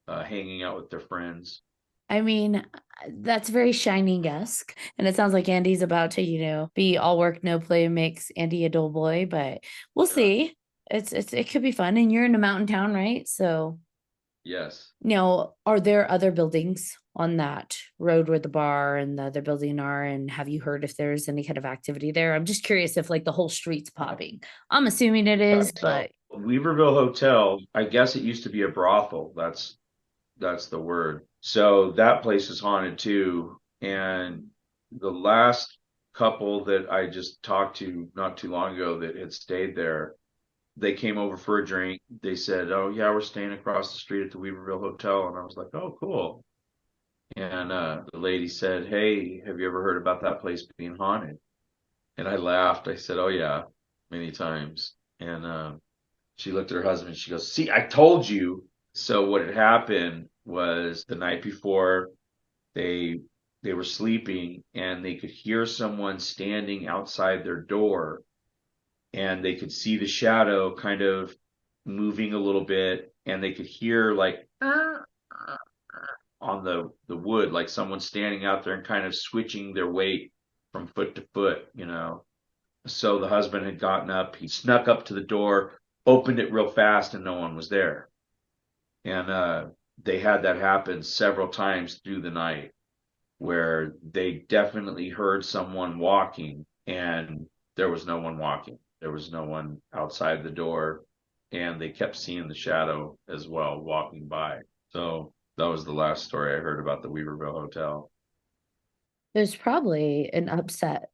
hanging out with their friends? I mean, that's very Shining-esque, and it sounds like Andy's about to, be all work, no play, makes Andy a dull boy, but we'll Yeah. see. It could be fun, and you're in a mountain town, right? So, Yes. now, are there other buildings on that road where the bar and the other building are? And have you heard if there's any kind of activity there? I'm just curious if like the whole street's popping. I'm assuming it is, but Weaverville Hotel, I guess it used to be a brothel. That's the word. So that place is haunted too. And the last couple that I just talked to not too long ago that had stayed there, they came over for a drink. They said, "Oh yeah, we're staying across the street at the Weaverville Hotel." And I was like, "Oh, cool." And the lady said, "Hey, have you ever heard about that place being haunted?" And I laughed. I said, "Oh yeah, many times." And she looked at her husband and she goes, "See, I told you." So what had happened was the night before they they were sleeping and they could hear someone standing outside their door and they could see the shadow kind of moving a little bit and they could hear like on the wood, like someone standing out there and kind of switching their weight from foot to foot, you know. So the husband had gotten up, he snuck up to the door, opened it real fast, and no one was there. And they had that happen several times through the night where they definitely heard someone walking and there was no one walking. There was no one outside the door and they kept seeing the shadow as well walking by. So that was the last story I heard about the Weaverville Hotel. there's probably an upset,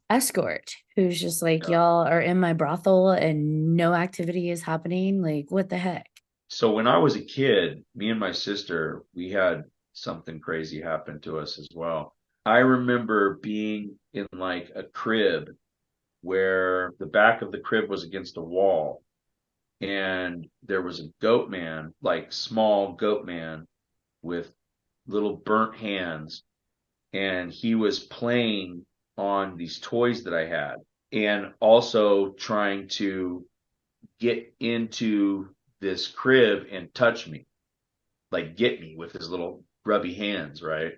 escort who's just like, Yeah. y'all are in my brothel and no activity is happening. Like, what the heck? So when I was a kid, me and my sister, we had something crazy happen to us as well. I remember being in like a crib where the back of the crib was against a wall and there was a goat man, like small goat man with little burnt hands, and he was playing on these toys that I had and also trying to get into this crib and touch me, like get me with his little grubby hands, right?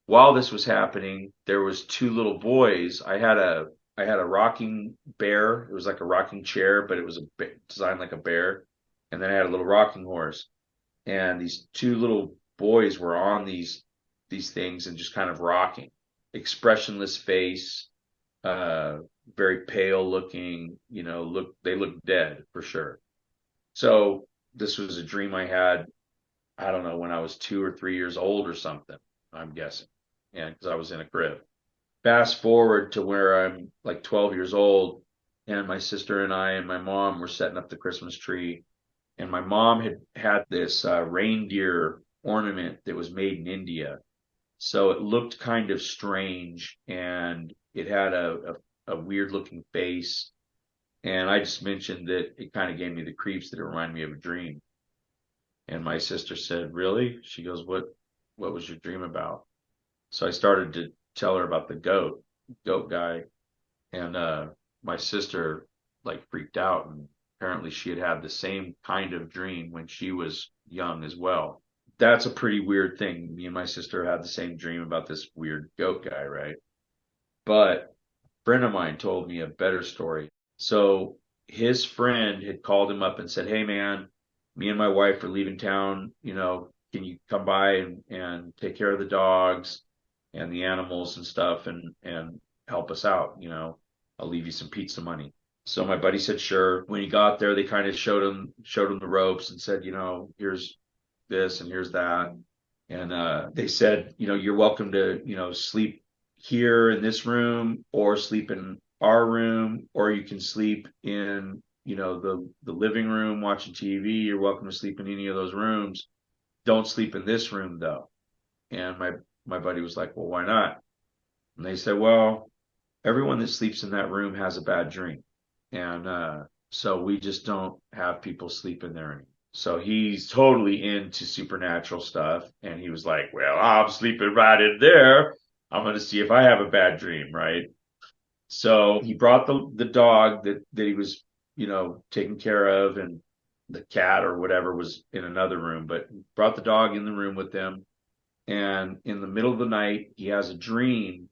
While this was happening, there was two little boys. I had a rocking bear. It was like a rocking chair, but it was designed like a bear. And then I had a little rocking horse. And these two little boys were on these things and just kind of rocking. Expressionless face, uh, very pale looking, they looked dead for sure. So this was a dream I had, I don't know, when I was 2 or 3 years old or something, I'm guessing. And because I was in a crib. Fast forward to where I'm like 12 years old, and my sister and I and my mom were setting up the Christmas tree. And my mom had this reindeer ornament that was made in India. So it looked kind of strange and it had a weird looking face. And I just mentioned that it kind of gave me the creeps, that it reminded me of a dream. And my sister said, "Really?" She goes, "What was your dream about?" So I started to tell her about the goat guy. And my sister like freaked out, and apparently she had had the same kind of dream when she was young as well. That's a pretty weird thing. Me and my sister had the same dream about this weird goat guy, right? But a friend of mine told me a better story. So his friend had called him up and said, "Hey man, me and my wife are leaving town, can you come by and take care of the dogs and the animals and stuff and help us out, I'll leave you some pizza money." So my buddy said, "Sure." When he got there, they kind of showed him the ropes and said, "Here's this and here's that." And they said, "You're welcome to, sleep here in this room or sleep in our room, or you can sleep in, the living room watching TV. You're welcome to sleep in any of those rooms. Don't sleep in this room though." And my buddy was like, "Well, why not?" And they said, "Well, everyone that sleeps in that room has a bad dream. And so we just don't have people sleep in there anymore." So he's totally into supernatural stuff. And he was like, "Well, I'm sleeping right in there. I'm going to see if I have a bad dream, right?" So he brought the dog that he was, taking care of, and the cat or whatever was in another room, but brought the dog in the room with them. And in the middle of the night, he has a dream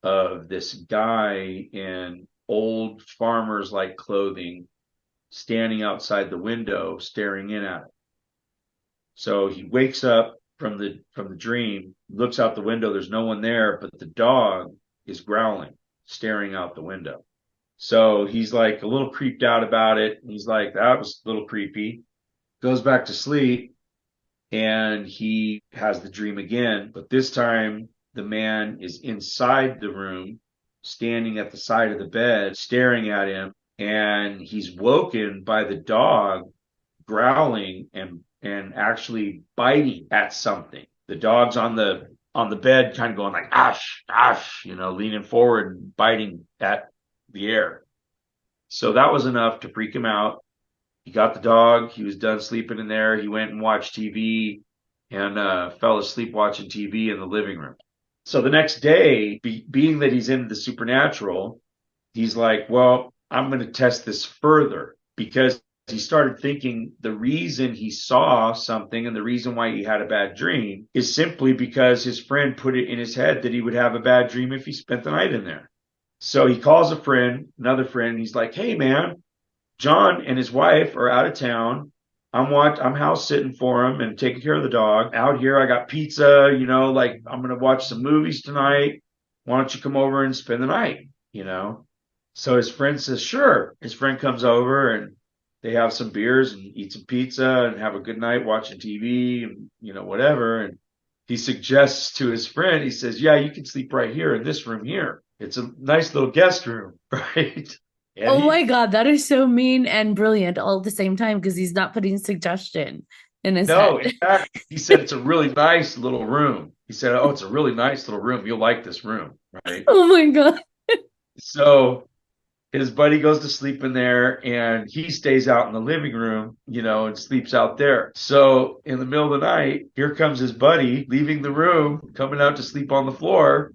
of this guy in old farmers like clothing standing outside the window staring in at him. So he wakes up from the dream, looks out the window, there's no one there, but the dog is growling, staring out the window. So he's like a little creeped out about it. He's like, that was a little creepy. Goes back to sleep, and he has the dream again, but this time the man is inside the room, standing at the side of the bed, staring at him, and he's woken by the dog growling and actually biting at something. The dog's on the bed, kind of going like ash, ash, leaning forward and biting at the air. So that was enough to freak him out. He got the dog. He was done sleeping in there. He went and watched TV and fell asleep watching TV in the living room. So the next day, being that he's into the supernatural, he's like, well, I'm going to test this further, because he started thinking the reason he saw something and the reason why he had a bad dream is simply because his friend put it in his head that he would have a bad dream if he spent the night in there. So he calls a friend, another friend. He's like, hey, man, John and his wife are out of town. I'm house sitting for him and taking care of the dog. Out here, I got pizza, like I'm going to watch some movies tonight. Why don't you come over and spend the night? So his friend says, sure. His friend comes over and they have some beers and eat some pizza and have a good night watching TV and, whatever. And he suggests to his friend, he says, yeah, you can sleep right here in this room here. It's a nice little guest room, right? And Oh my God, that is so mean and brilliant all at the same time, because he's not putting suggestion in his No, head. in fact, he said it's a really nice little room. He said, oh, it's a really nice little room. You'll like this room, right? Oh my God. So his buddy goes to sleep in there and he stays out in the living room, and sleeps out there. So in the middle of the night, here comes his buddy leaving the room, coming out to sleep on the floor.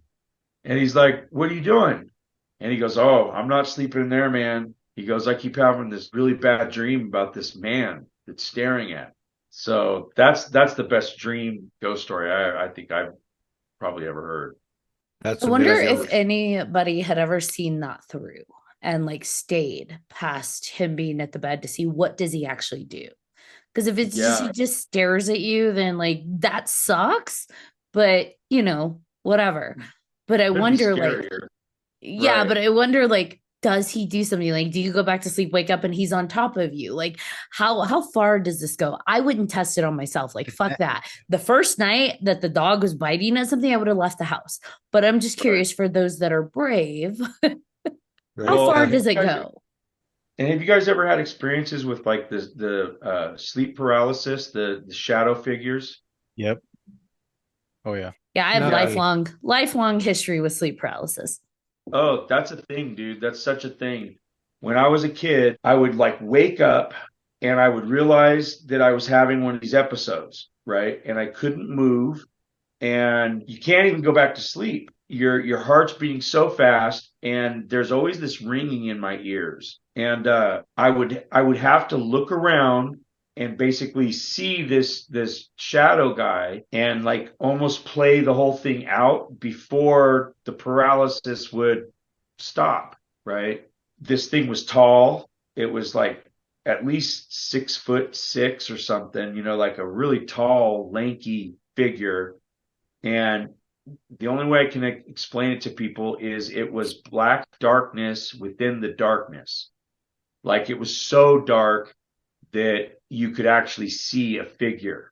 And he's like, what are you doing? And he goes, oh, I'm not sleeping in there, man. He goes, I keep having this really bad dream about this man that's staring at me. So that's the best dream ghost story I think I've probably ever heard. That's I wonder amazing. if anybody had ever seen that through and like stayed past him being at the bed to see what does he actually do. Because if it's just Yeah, he just stares at you, then like that sucks. But whatever. But I could be wonder like, scarier. yeah, Right. but I wonder like, does he do something like, do you go back to sleep, wake up, and he's on top of you? Like, how far does this go? I wouldn't test it on myself. Like, fuck that. The first night that the dog was biting at something, I would have left the house. But I'm just Right. curious for those that are brave, Right. how Well, far and does it go? have you guys ever had experiences with like the sleep paralysis, the shadow figures? Yep. Oh yeah. Yeah, I have No, Yeah. lifelong history with sleep paralysis. Oh, that's a thing, dude. That's such a thing. When I was a kid, I would like wake up and I would realize that I was having one of these episodes, right? And I couldn't move, and you can't even go back to sleep. Your heart's beating so fast, and there's always this ringing in my ears. And I would have to look around and basically see this shadow guy and like almost play the whole thing out before the paralysis would stop, right? This thing was tall. It was like at least 6'6" or something, like a really tall, lanky figure. And the only way I can explain it to people is it was black darkness within the darkness. Like it was so dark that you could actually see a figure,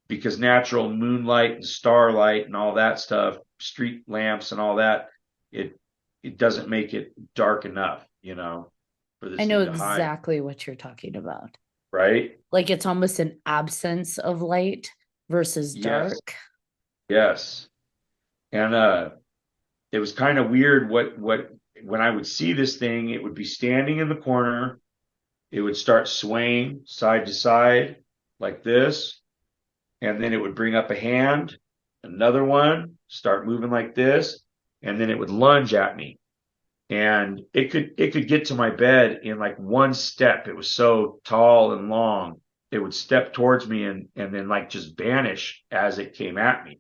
because natural moonlight and starlight and all that stuff, street lamps and all that, it it doesn't make it dark enough, for I this know thing to hide, exactly what you're talking about. right? Like it's almost an absence of light versus Yes, dark. yes. And it was kind of weird what when I would see this thing, it would be standing in the corner, it would start swaying side to side like this, and then it would bring up a hand, another one, start moving like this, and then it would lunge at me. and it could get to my bed in like one step. It was so tall and long. It would step towards me and then like just vanish as it came at me.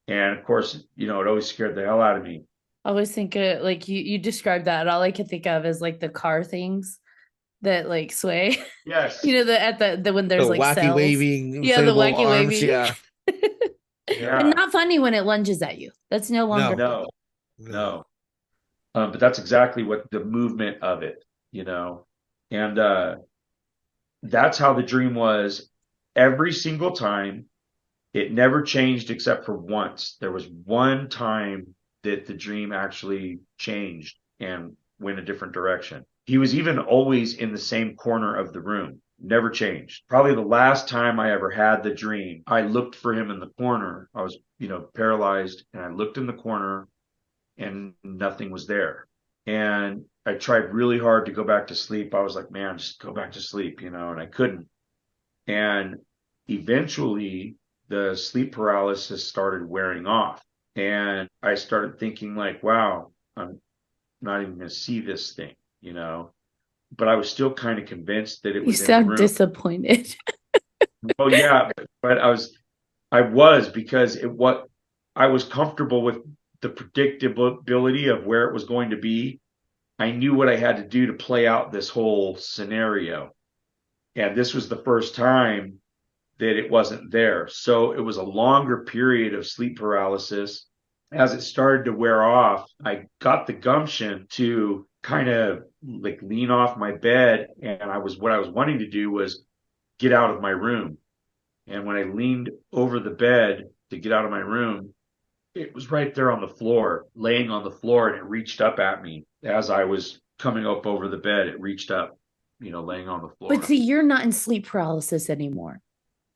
And of course, it always scared the hell out of me. I always think like you described that, and all I can think of is like the car things that like sway. Yes. The at the when The there's like wacky cells. waving, Yeah, the inflatable wacky arms. wavy. Yeah. Yeah. And not funny when it lunges at you. That's no longer No, no. But that's exactly what the movement of it, and that's how the dream was every single time. It never changed except for once. There was one time that the dream actually changed and went a different direction. He was even always in the same corner of the room, never changed. Probably the last time I ever had the dream, I looked for him in the corner. I was, paralyzed, and I looked in the corner and nothing was there. And I tried really hard to go back to sleep. I was like, man, just go back to sleep, and I couldn't. And eventually the sleep paralysis started wearing off. And I started thinking like, wow, I'm not even going to see this thing, but I was still kind of convinced that it You was in the sound room. disappointed. Oh yeah, but I was because I was comfortable with the predictability of where it was going to be. I knew what I had to do to play out this whole scenario. And this was the first time that it wasn't there. So it was a longer period of sleep paralysis. As it started to wear off, I got the gumption to kind of like lean off my bed. And what I was wanting to do was get out of my room. And when I leaned over the bed to get out of my room, it was right there on the floor, laying on the floor, and it reached up at me as I was coming up over the bed. It reached up, laying on the floor. But see, you're not in sleep paralysis anymore.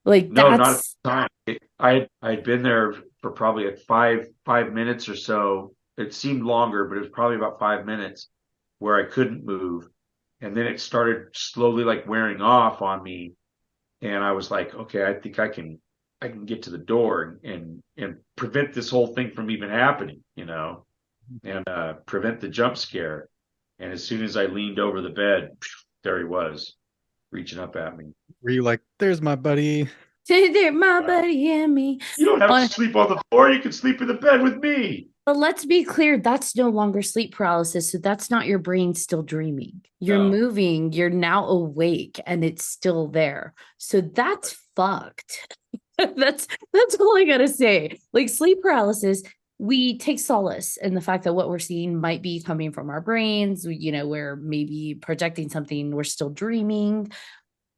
Like No, not at that's the time. I had been there for probably like five minutes or so. It seemed longer, but it was probably about 5 minutes where I couldn't move. And then it started slowly like wearing off on me. And I was like, okay, I think I can get to the door and prevent this whole thing from even happening, and prevent the jump scare. And as soon as I leaned over the bed, there he was, reaching up at me. Were you like, there's my buddy? there, my buddy and me. You don't have to sleep on the floor. You can sleep in the bed with me. But let's be clear, that's no longer sleep paralysis. So that's not your brain still dreaming. You're No. moving, you're now awake, and it's still there. So that's fucked. that's all I gotta say. Like sleep paralysis, we take solace in the fact that what we're seeing might be coming from our brains. We're maybe projecting something, we're still dreaming.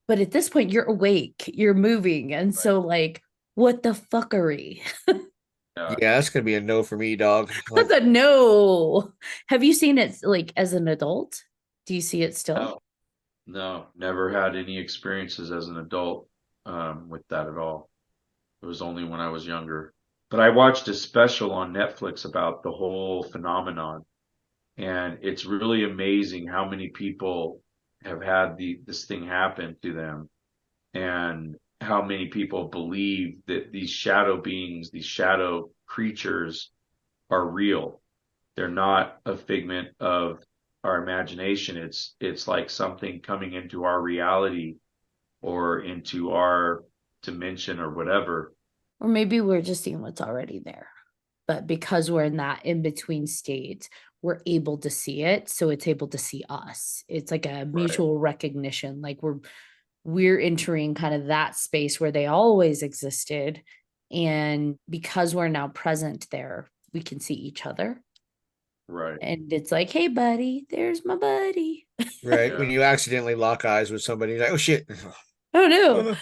But at this point, you're awake, you're moving. And so, like, what the fuckery? Yeah, that's gonna be a no for me, dog. Like, That's a no. Have you seen it like as an adult? Do you see it still? No, never had any experiences as an adult with that at all. It was only when I was younger. But I watched a special on Netflix about the whole phenomenon, and it's really amazing how many people have had this thing happen to them, and how many people believe that these shadow beings, these shadow creatures are real. They're not a figment of our imagination. It's like something coming into our reality or into our dimension or whatever. Or maybe we're just seeing what's already there. But because we're in that in-between state, we're able to see it. So it's able to see us. It's like a mutual recognition. Like we're entering kind of that space where they always existed. And because we're now present there, we can see each other. Right. And it's like, hey, buddy, there's my buddy. right Yeah. when you accidentally lock eyes with somebody, like, oh shit. Oh, no.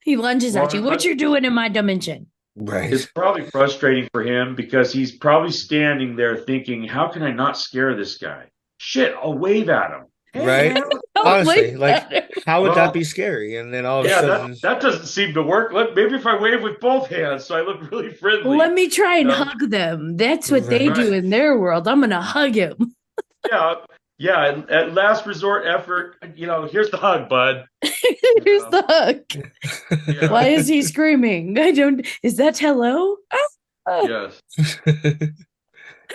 He lunges at you. Well, What you're doing in my dimension? Right. It's probably frustrating for him because he's probably standing there thinking, how can I not scare this guy? Shit, I'll wave at him. Hey, Right. man. Honestly, like, how would Well, that be scary? And then all of a Yeah, sudden, that doesn't seem to work. Maybe if I wave with both hands so I look really friendly. Let me try and No. hug them. That's what they Right. do in their world. I'm going to hug him. Yeah. At last resort effort, here's the hug, bud. Here's the hug. Yeah. Why is he screaming? Is that hello? Yes.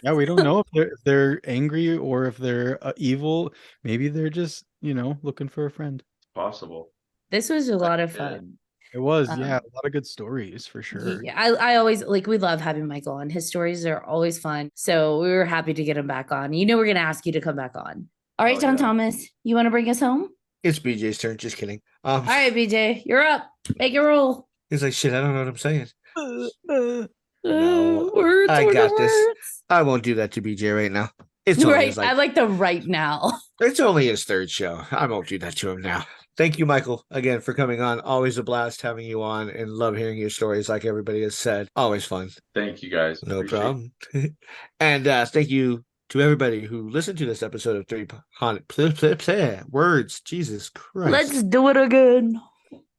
Yeah, we don't know if they're angry or if they're evil. Maybe they're just, looking for a friend. It's possible. This was a lot of Yeah. fun. It was, yeah, Um, a lot of good stories for sure. Yeah, I always like we love having Michael on. His stories are always fun. So we were happy to get him back on. You know, we're gonna ask you to come back on. All right, Oh, John yeah. Thomas, you want to bring us home? It's BJ's turn. Just kidding. All right, BJ, you're up. Make it roll. He's like, shit, I don't know what I'm saying. Words, I what are got this. words? I won't do that to BJ right now. It's only Right, his, I like the right now. it's only his third show. I won't do that to him now. Thank you, Michael, again for coming on. Always a blast having you on, and love hearing your stories. Like everybody has said, always fun. Thank you guys. No Appreciate problem. And thank you to everybody who listened to this episode of 3Haunted. Words, Jesus Christ. Let's do it again.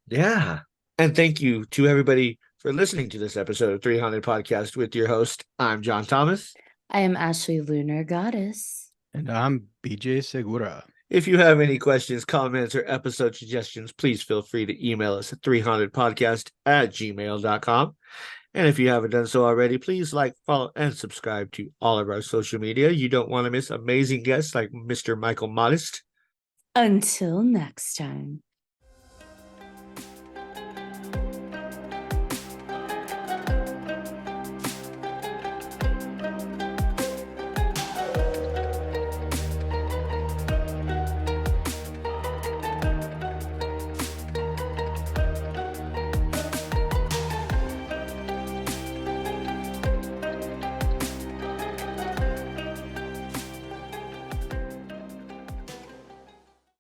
Yeah. And thank you to everybody for listening to this episode of 300 Podcast with your host. I'm John Thomas. I am Ashley Lunar Goddess. And I'm BJ Segura. If you have any questions, comments, or episode suggestions, please feel free to email us at 300podcast@gmail.com. And if you haven't done so already, please like, follow, and subscribe to all of our social media. You don't want to miss amazing guests like Mr. Michael Modest. Until next time.